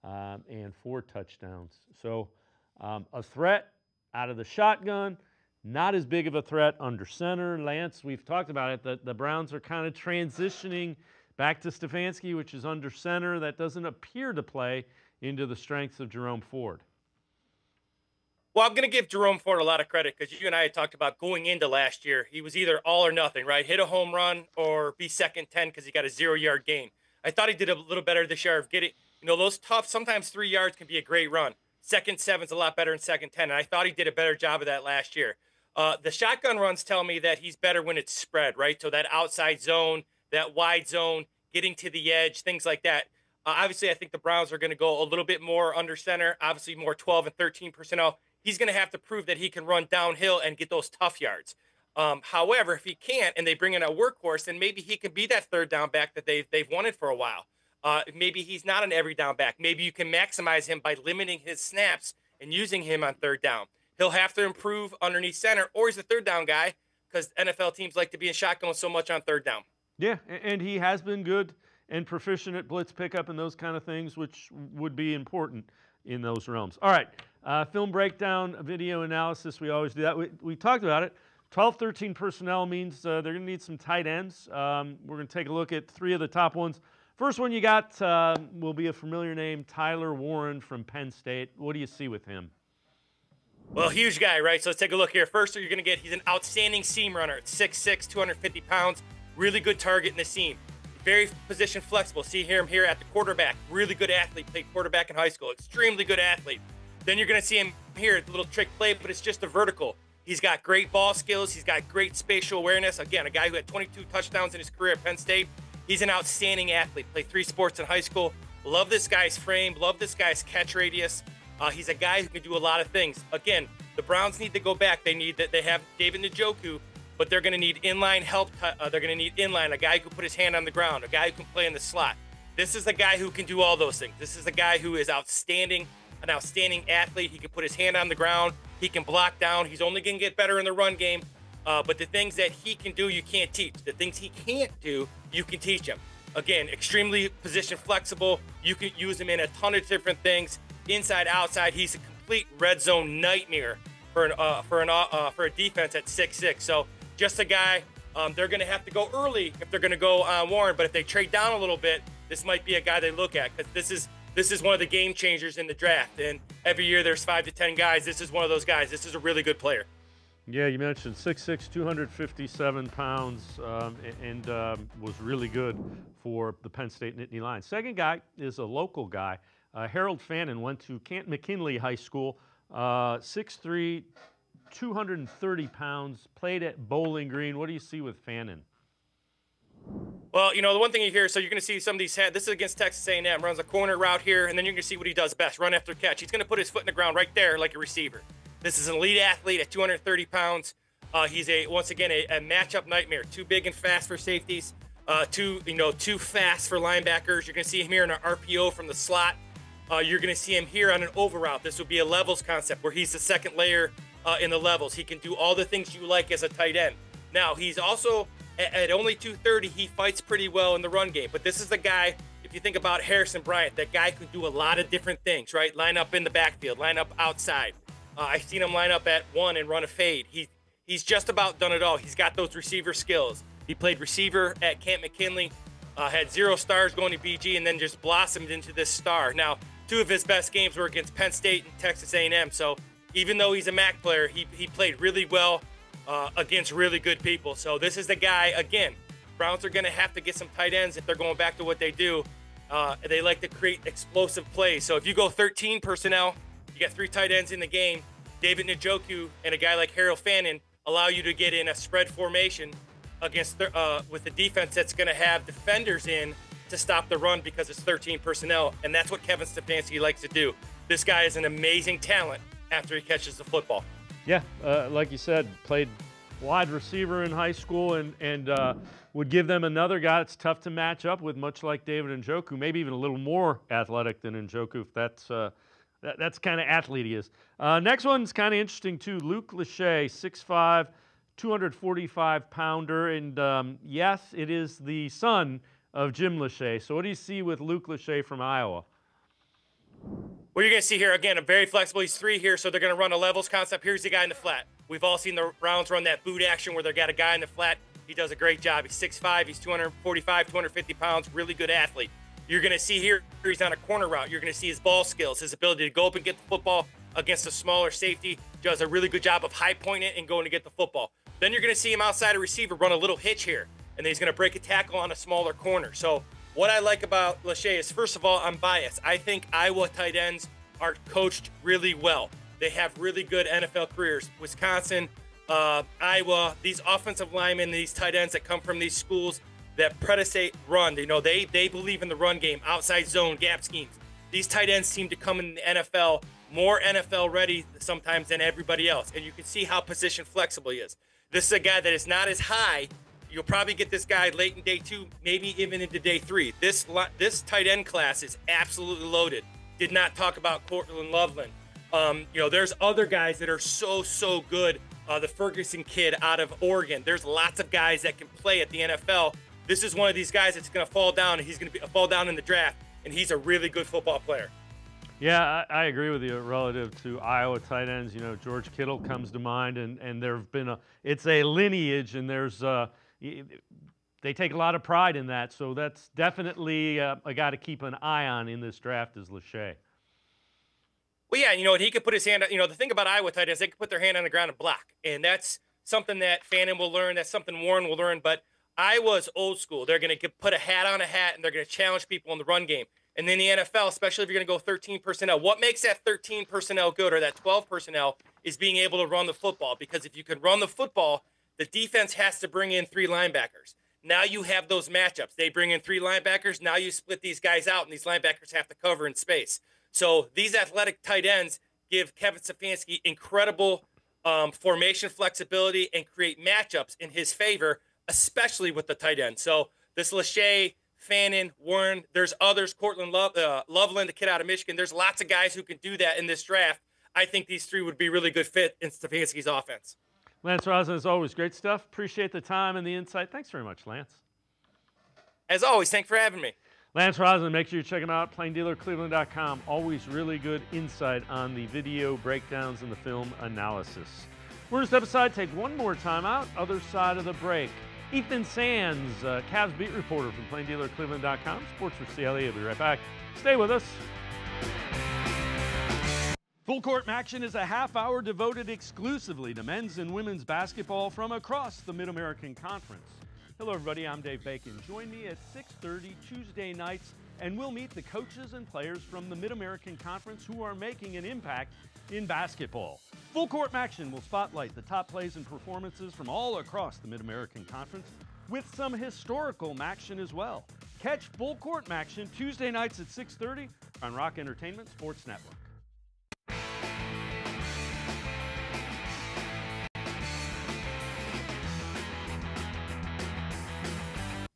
and 4 touchdowns. So a threat out of the shotgun. Not as big of a threat under center. Lance, we've talked about it. The Browns are kind of transitioning back to Stefanski, which is under center. That doesn't appear to play into the strengths of Jerome Ford. Well, I'm going to give Jerome Ford a lot of credit because you and I had talked about going into last year. He was either all or nothing, right? Hit a home run or be second 10 because he got a 0-yard gain. I thought he did a little better this year of getting, those tough, sometimes 3 yards can be a great run. Second 7's a lot better than second 10, and I thought he did a better job of that last year. The shotgun runs tell me that he's better when it's spread, right? So that outside zone, that wide zone, getting to the edge, things like that. Obviously, I think the Browns are going to go a little bit more under center, obviously more 12 and 13 personnel. He's going to have to prove that he can run downhill and get those tough yards. However, if he can't and they bring in a workhorse, then maybe he can be that third down back that they've wanted for a while. Maybe he's not an every down back. Maybe you can maximize him by limiting his snaps and using him on third down. He'll have to improve underneath center, or he's a third down guy because NFL teams like to be in shotgun so much on third down. Yeah, and he has been good and proficient at blitz pickup and those kind of things, which would be important in those realms. All right, film breakdown, video analysis, we always do that. We talked about it. 12-13 personnel means they're going to need some tight ends. We're going to take a look at 3 of the top ones. First one you got will be a familiar name, Tyler Warren from Penn State. What do you see with him? Well, huge guy, right? So let's take a look here. First, you're going to get, he's an outstanding seam runner at 6'6", 250 pounds. Really good target in the seam. Very position flexible. See him here at the quarterback. Really good athlete. Played quarterback in high school. Extremely good athlete. Then you're going to see him here, a little trick play, but it's just a vertical. He's got great ball skills. He's got great spatial awareness. Again, a guy who had 22 touchdowns in his career at Penn State. He's an outstanding athlete. Played 3 sports in high school. Love this guy's frame. Love this guy's catch radius. He's a guy who can do a lot of things. Again, the Browns need to go back. They have David Njoku, but they're going to need inline help. They're going to need inline, a guy who can put his hand on the ground, a guy who can play in the slot. This is a guy who can do all those things. This is a guy who is outstanding, an outstanding athlete. He can put his hand on the ground. He can block down. He's only going to get better in the run game. But the things that he can do, you can't teach. The things he can't do, you can teach him. Again, extremely position flexible. You can use him in a ton of different things. Inside, outside, he's a complete red zone nightmare for a defense at 6'6". So just a guy. They're going to have to go early if they're going to go on Warren. But if they trade down a little bit, this might be a guy they look at because this is one of the game changers in the draft. And every year there's 5 to 10 guys. This is one of those guys. This is a really good player. Yeah, you mentioned 6'6", 257 pounds, and was really good for the Penn State Nittany Lions. Second guy is a local guy. Harold Fannin went to McKinley High School, 6'3", 230 pounds, played at Bowling Green. What do you see with Fannin? Well, the one thing you hear, so you're going to see some of these, this is against Texas A&M, runs a corner route here, and then you're going to see what he does best, run after catch. He's going to put his foot in the ground right there like a receiver. This is an elite athlete at 230 pounds. He's once again a matchup nightmare. Too big and fast for safeties. Too fast for linebackers. You're going to see him here in an RPO from the slot. You're going to see him here on an over route. This would be a levels concept where he's the second layer in the levels. He can do all the things you like as a tight end. Now, he's also, at only 230, he fights pretty well in the run game. But this is the guy, if you think about Harrison Bryant, that guy can do a lot of different things, right? Line up in the backfield, line up outside. I've seen him line up at 1 and run a fade. He's just about done it all. He's got those receiver skills. He played receiver at Camp McKinley, had 0 stars going to BG, and then just blossomed into this star. Now, 2 of his best games were against Penn State and Texas A&M. So even though he's a MAC player, he played really well against really good people. So this is the guy, again, Browns are going to have to get some tight ends if they're going back to what they do. They like to create explosive plays. So if you go 13 personnel, you got 3 tight ends in the game. David Njoku and a guy like Harold Fannin allow you to get in a spread formation against with the defense that's going to have defenders in to stop the run because it's 13 personnel, and that's what Kevin Stefanski likes to do. This guy is an amazing talent after he catches the football. Yeah, like you said, played wide receiver in high school and would give them another guy that's tough to match up with, much like David Njoku, maybe even a little more athletic than Njoku, if that's kind of athlete he is. Next one's kind of interesting, too. Luke Lachey, 6'5", 245-pounder, and yes, it is the son of Jim Lachey. So what do you see with Luke Lachey from Iowa? What you're going to see here, again, a very flexible. He's 3 here, so they're going to run a levels concept. Here's the guy in the flat. We've all seen the Browns run that boot action where they've got a guy in the flat. He does a great job. He's 6'5", he's 245, 250 pounds, really good athlete. You're going to see here, he's on a corner route. You're going to see his ball skills, his ability to go up and get the football against a smaller safety. Does a really good job of high pointing it and going to get the football. Then you're going to see him outside a receiver run a little hitch here, and then he's going to break a tackle on a smaller corner. So what I like about Lachey is, first of all, I'm biased. I think Iowa tight ends are coached really well. They have really good NFL careers. Wisconsin, Iowa, these offensive linemen, these tight ends that come from these schools that predicate run. You know, they believe in the run game, outside zone, gap schemes. These tight ends seem to come in the NFL more NFL ready sometimes than everybody else. And you can see how position flexible he is. This is a guy that is not as high. You'll probably get this guy late in day 2, maybe even into day 3. This tight end class is absolutely loaded. Did not talk about Cortland Loveland. You know, there's other guys that are so good. The Ferguson kid out of Oregon. There's lots of guys that can play at the NFL. This is one of these guys that's going to fall down, and he's going to fall down in the draft, and he's a really good football player. Yeah, I agree with you relative to Iowa tight ends. You know, George Kittle comes to mind, and there have been it's a lineage, and there's they take a lot of pride in that. So that's definitely a guy to keep an eye on in this draft is Lachey. Well, yeah, you know, and he could put his hand, you know, the thing about Iowa tight ends, they can put their hand on the ground and block. And that's something that Fannin will learn. That's something Warren will learn. But Iowa's old school. They're going to put a hat on a hat, and they're going to challenge people in the run game. And then the NFL, especially if you're going to go 13 personnel, what makes that 13 personnel good, or that 12 personnel, is being able to run the football. Because if you can run the football, the defense has to bring in 3 linebackers. Now you have those matchups. They bring in 3 linebackers. Now you split these guys out, and these linebackers have to cover in space. So these athletic tight ends give Kevin Stefanski incredible formation flexibility and create matchups in his favor, especially with the tight end. So this Lachey, Fannin, Warren, there's others, Cortland Loveland, the kid out of Michigan. There's lots of guys who can do that in this draft. I think these 3 would be really good fit in Stefanski's offense. Lance Reisland, as always, great stuff. Appreciate the time and the insight. Thanks very much, Lance. As always, thanks for having me. Lance Reisland, make sure you check him out, plaindealercleveland.com. Always really good insight on the video breakdowns and the film analysis. We're going to step aside, take one more time out, other side of the break. Ethan Sands, Cavs beat reporter from plaindealercleveland.com. Sports4CLE, will be right back. Stay with us. Full Court Action is a half-hour devoted exclusively to men's and women's basketball from across the Mid-American Conference. Hello, everybody. I'm Dave Bacon. Join me at 6:30 Tuesday nights, and we'll meet the coaches and players from the Mid-American Conference who are making an impact in basketball. Full Court Action will spotlight the top plays and performances from all across the Mid-American Conference with some historical action as well. Catch Full Court Action Tuesday nights at 6:30 on Rock Entertainment Sports Network.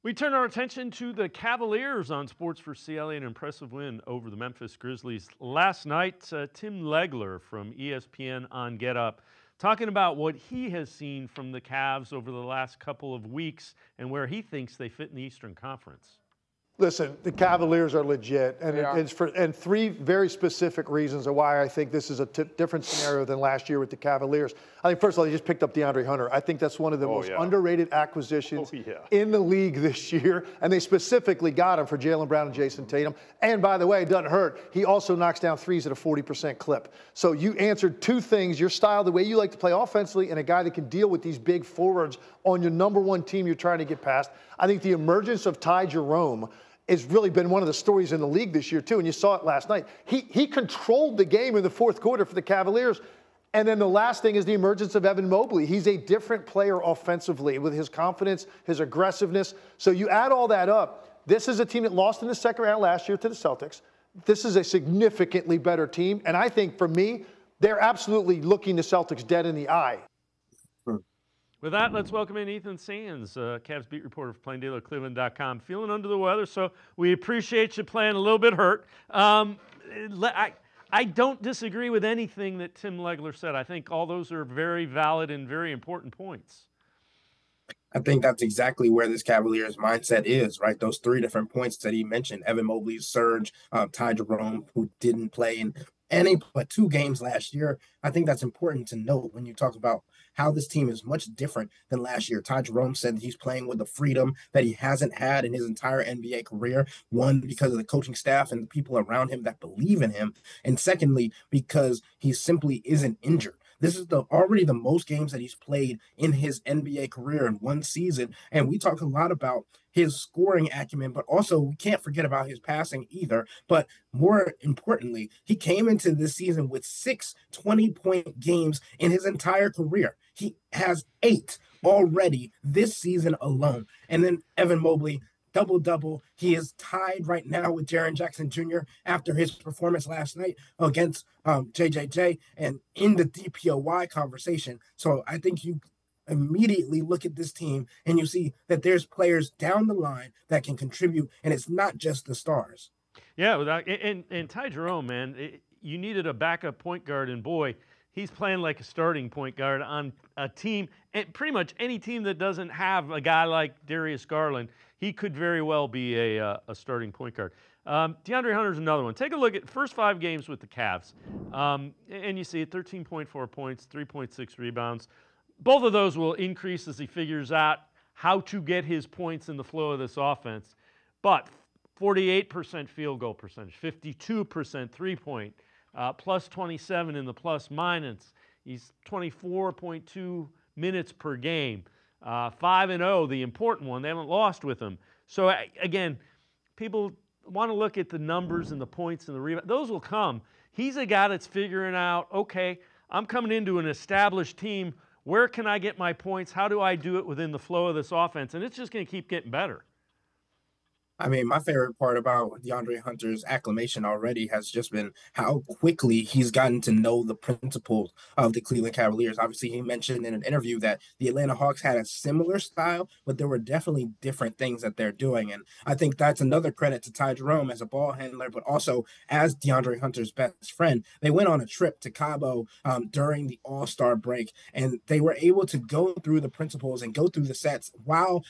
We turn our attention to the Cavaliers on Sports4CLE, an impressive win over the Memphis Grizzlies last night. Tim Legler from ESPN on Get Up talking about what he has seen from the Cavs over the last couple of weeks and where he thinks they fit in the Eastern Conference. Listen, the Cavaliers are legit, and it's for three very specific reasons of why I think this is a different scenario than last year with the Cavaliers. I think, first of all, they just picked up DeAndre Hunter. I think that's one of the most underrated acquisitions in the league this year, and they specifically got him for Jaylen Brown and Jason Tatum. And by the way, it doesn't hurt. He also knocks down threes at a 40% clip. So you answered two things: your style, the way you like to play offensively, and a guy that can deal with these big forwards on your number one team you're trying to get past. I think the emergence of Ty Jerome has really been one of the stories in the league this year, too, and you saw it last night. He controlled the game in the fourth quarter for the Cavaliers. And then the last thing is the emergence of Evan Mobley. He's a different player offensively with his confidence, his aggressiveness. So you add all that up. This is a team that lost in the second round last year to the Celtics. This is a significantly better team. And I think, for me, they're absolutely looking the Celtics dead in the eye. With that, let's welcome in Ethan Sands, Cavs beat reporter for Plain Dealer, cleveland.com. Feeling under the weather, so we appreciate you playing a little bit hurt. I don't disagree with anything that Tim Legler said. I think all those are very valid and very important points. I think that's exactly where this Cavaliers mindset is, right? Those three different points that he mentioned: Evan Mobley's surge, Ty Jerome, who didn't play in any but 2 games last year. I think that's important to note when you talk about how this team is much different than last year. Ty Jerome said that he's playing with the freedom that he hasn't had in his entire NBA career. One, because of the coaching staff and the people around him that believe in him. And secondly, because he simply isn't injured. This is already the most games that he's played in his NBA career in one season. And we talk a lot about his scoring acumen, but also we can't forget about his passing either. But more importantly, he came into this season with 6 20-point games in his entire career. He has 8 already this season alone. And then Evan Mobley, double-double. He is tied right now with Jaren Jackson Jr. after his performance last night against JJJ and in the DPOY conversation. So I think you immediately look at this team and you see that there's players down the line that can contribute, and it's not just the stars. Yeah, and Ty Jerome, man, you needed a backup point guard, and boy, he's playing like a starting point guard on a team, and pretty much any team that doesn't have a guy like Darius Garland. He could very well be a starting point guard. DeAndre Hunter's another one. Take a look at first 5 games with the Cavs. And you see 13.4 points, 3.6 rebounds. Both of those will increase as he figures out how to get his points in the flow of this offense. But 48% field goal percentage, 52% three-point, plus 27 in the plus minus. He's 24.2 minutes per game. 5-0, the important one. They haven't lost with him. So, again, people want to look at the numbers and the points and the rebound. Those will come. He's a guy that's figuring out, okay, I'm coming into an established team. Where can I get my points? How do I do it within the flow of this offense? And it's just going to keep getting better. I mean, my favorite part about DeAndre Hunter's acclamation already has just been how quickly he's gotten to know the principles of the Cleveland Cavaliers. Obviously, he mentioned in an interview that the Atlanta Hawks had a similar style, but there were definitely different things that they're doing. And I think that's another credit to Ty Jerome as a ball handler, but also as DeAndre Hunter's best friend. They went on a trip to Cabo during the All-Star break, and they were able to go through the principles and go through the sets while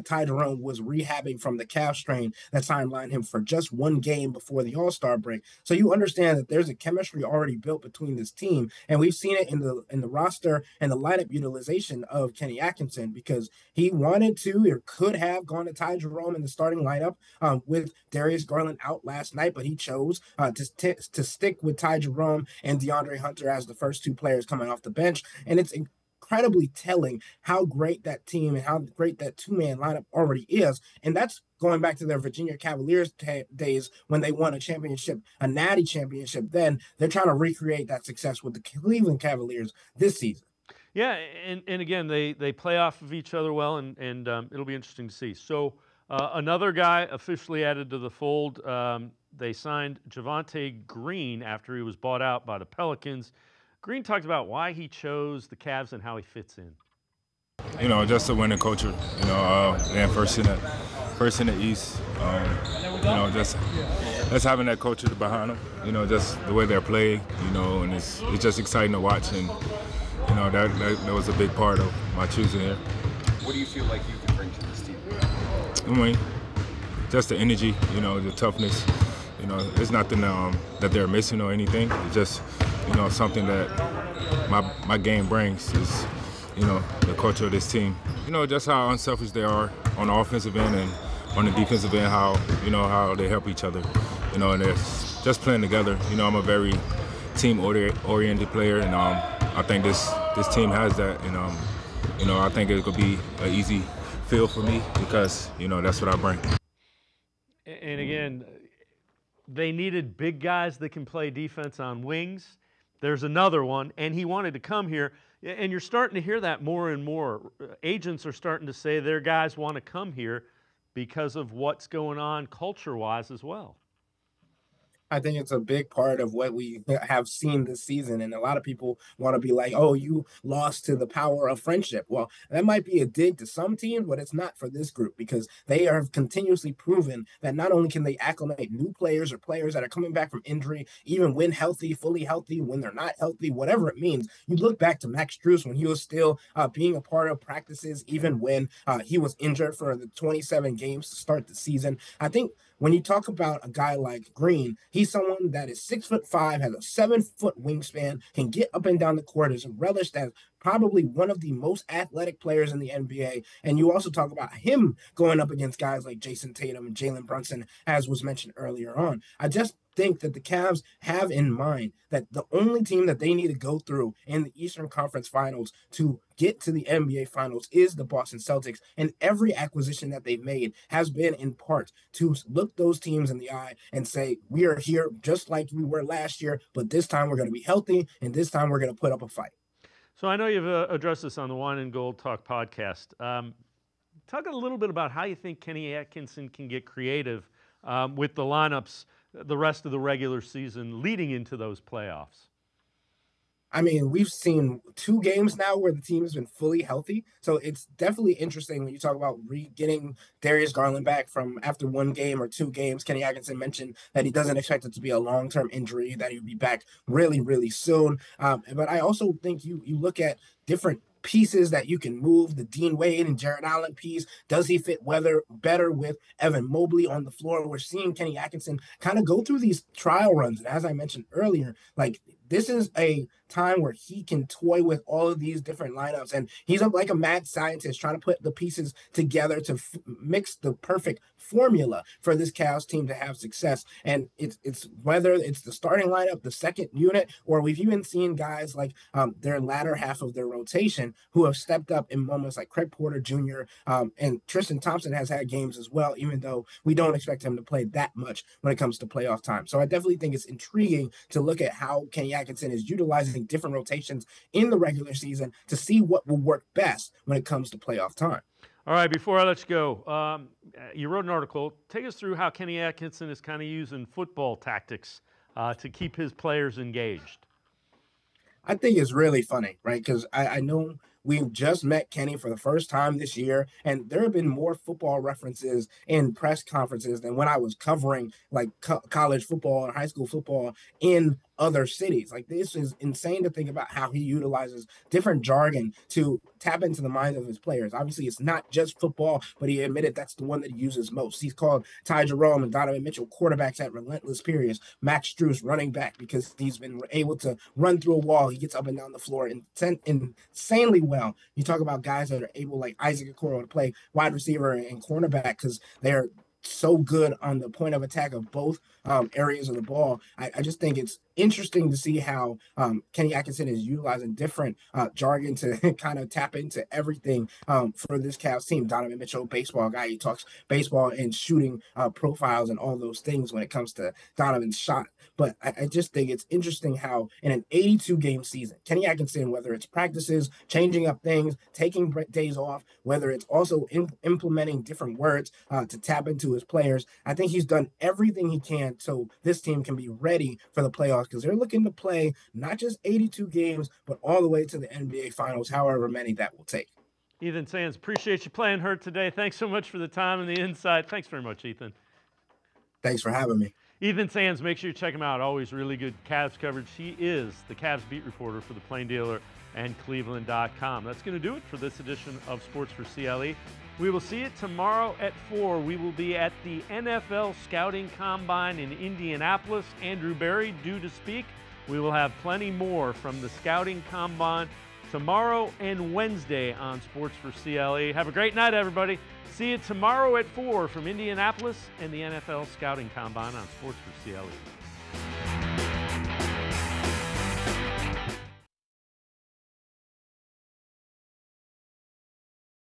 Ty Jerome was rehabbing from the calf strain that sidelined him for just 1 game before the All-Star break. So you understand that there's a chemistry already built between this team, and we've seen it in the roster and the lineup utilization of Kenny Atkinson, because he wanted to or could have gone to Ty Jerome in the starting lineup with Darius Garland out last night, but he chose to stick with Ty Jerome and DeAndre Hunter as the first 2 players coming off the bench. And it's incredibly telling how great that team and how great that 2-man lineup already is. And that's going back to their Virginia Cavaliers days when they won a championship, a natty championship. Then they're trying to recreate that success with the Cleveland Cavaliers this season. Yeah, and again, they play off of each other well, and it'll be interesting to see. So another guy officially added to the fold, they signed Javonte Green after he was bought out by the Pelicans. Green talked about why he chose the Cavs and how he fits in. You know, just a winning culture. You know, and first in the East. You know, just having that culture behind them. You know, just the way they're playing. You know, and it's just exciting to watch. And you know, that was a big part of my choosing here. What do you feel like you can bring to this team? I mean, just the energy, you know, the toughness. You know, it's nothing that they're missing or anything. It's just, you know, something that my game brings is, you know, the culture of this team. You know, just how unselfish they are on the offensive end and on the defensive end, how, you know, how they help each other. You know, and it's just playing together. You know, I'm a very team-oriented player, and I think this team has that. And, you know, I think it could be an easy field for me because, you know, that's what I bring. And again, they needed big guys that can play defense on wings. There's another one, and he wanted to come here. And you're starting to hear that more and more. Agents are starting to say their guys want to come here because of what's going on culture-wise as well. I think it's a big part of what we have seen this season. And a lot of people want to be like, oh, you lost to the power of friendship. Well, that might be a dig to some teams, but it's not for this group because they have continuously proven that not only can they acclimate new players or players that are coming back from injury, even when healthy, fully healthy, when they're not healthy, whatever it means. You look back to Max Strus when he was still being a part of practices, even when he was injured for the 27 games to start the season. I think when you talk about a guy like Green, he's someone that is 6'5", has a 7-foot wingspan, can get up and down the court, is relished as probably one of the most athletic players in the NBA. And you also talk about him going up against guys like Jason Tatum and Jalen Brunson, as was mentioned earlier on. I just think that the Cavs have in mind that the only team that they need to go through in the Eastern Conference Finals to get to the NBA Finals is the Boston Celtics. And every acquisition that they've made has been in part to look those teams in the eye and say, we are here just like we were last year, but this time we're going to be healthy, and this time we're going to put up a fight. So I know you've addressed this on the Wine and Gold Talk podcast. Talk a little bit about how you think Kenny Atkinson can get creative with the lineups the rest of the regular season leading into those playoffs. I mean, we've seen 2 games now where the team has been fully healthy. So it's definitely interesting when you talk about getting Darius Garland back from after 1 game or 2 games. Kenny Atkinson mentioned that he doesn't expect it to be a long-term injury, that he'll be back really, really soon. But I also think you look at different pieces that you can move, the Dean Wade and Jared Allen piece. Does he fit better with Evan Mobley on the floor? We're seeing Kenny Atkinson kind of go through these trial runs. And as I mentioned earlier, like this is a time where he can toy with all of these different lineups. And he's like a mad scientist trying to put the pieces together to mix the perfect formula for this Cavs team to have success. And it's whether it's the starting lineup, the second unit, or we've even seen guys like their latter half of their rotation who have stepped up in moments like Craig Porter Jr. And Tristan Thompson has had games as well, even though we don't expect him to play that much when it comes to playoff time. So I definitely think it's intriguing to look at how Kenny Atkinson is utilizing different rotations in the regular season to see what will work best when it comes to playoff time. All right, before I let you go, you wrote an article. Take us through how Kenny Atkinson is kind of using football tactics to keep his players engaged. I think it's really funny, right? Because I know we've just met Kenny for the first time this year, and there have been more football references in press conferences than when I was covering like college football and high school football in other cities. Like, this is insane to think about how he utilizes different jargon to tap into the minds of his players. Obviously, it's not just football, but he admitted that's the one that he uses most. He's called Ty Jerome and Donovan Mitchell quarterbacks at relentless periods. Max Strus running back because he's been able to run through a wall. He gets up and down the floor insanely well. You talk about guys that are able, like Isaac Okoro, to play wide receiver and cornerback because they're so good on the point of attack of both areas of the ball. I just think it's interesting to see how Kenny Atkinson is utilizing different jargon to kind of tap into everything for this Cavs team. Donovan Mitchell, baseball guy, he talks baseball and shooting profiles and all those things when it comes to Donovan's shot. But I just think it's interesting how in an 82-game season, Kenny Atkinson, whether it's practices, changing up things, taking days off, whether it's also implementing different words to tap into his players, I think he's done everything he can so this team can be ready for the playoffs because they're looking to play not just 82 games, but all the way to the NBA Finals, however many that will take. Ethan Sands, appreciate you playing hurt today. Thanks so much for the time and the insight. Thanks very much, Ethan. Thanks for having me. Ethan Sands, make sure you check him out. Always really good Cavs coverage. He is the Cavs beat reporter for the Plain Dealer and cleveland.com. That's going to do it for this edition of Sports for CLE. We will see it tomorrow at 4. We will be at the NFL Scouting Combine in Indianapolis. Andrew Berry due to speak. We will have plenty more from the Scouting Combine tomorrow and Wednesday on Sports for CLE. Have a great night, everybody. See you tomorrow at 4 from Indianapolis and the NFL Scouting Combine on Sports for CLE.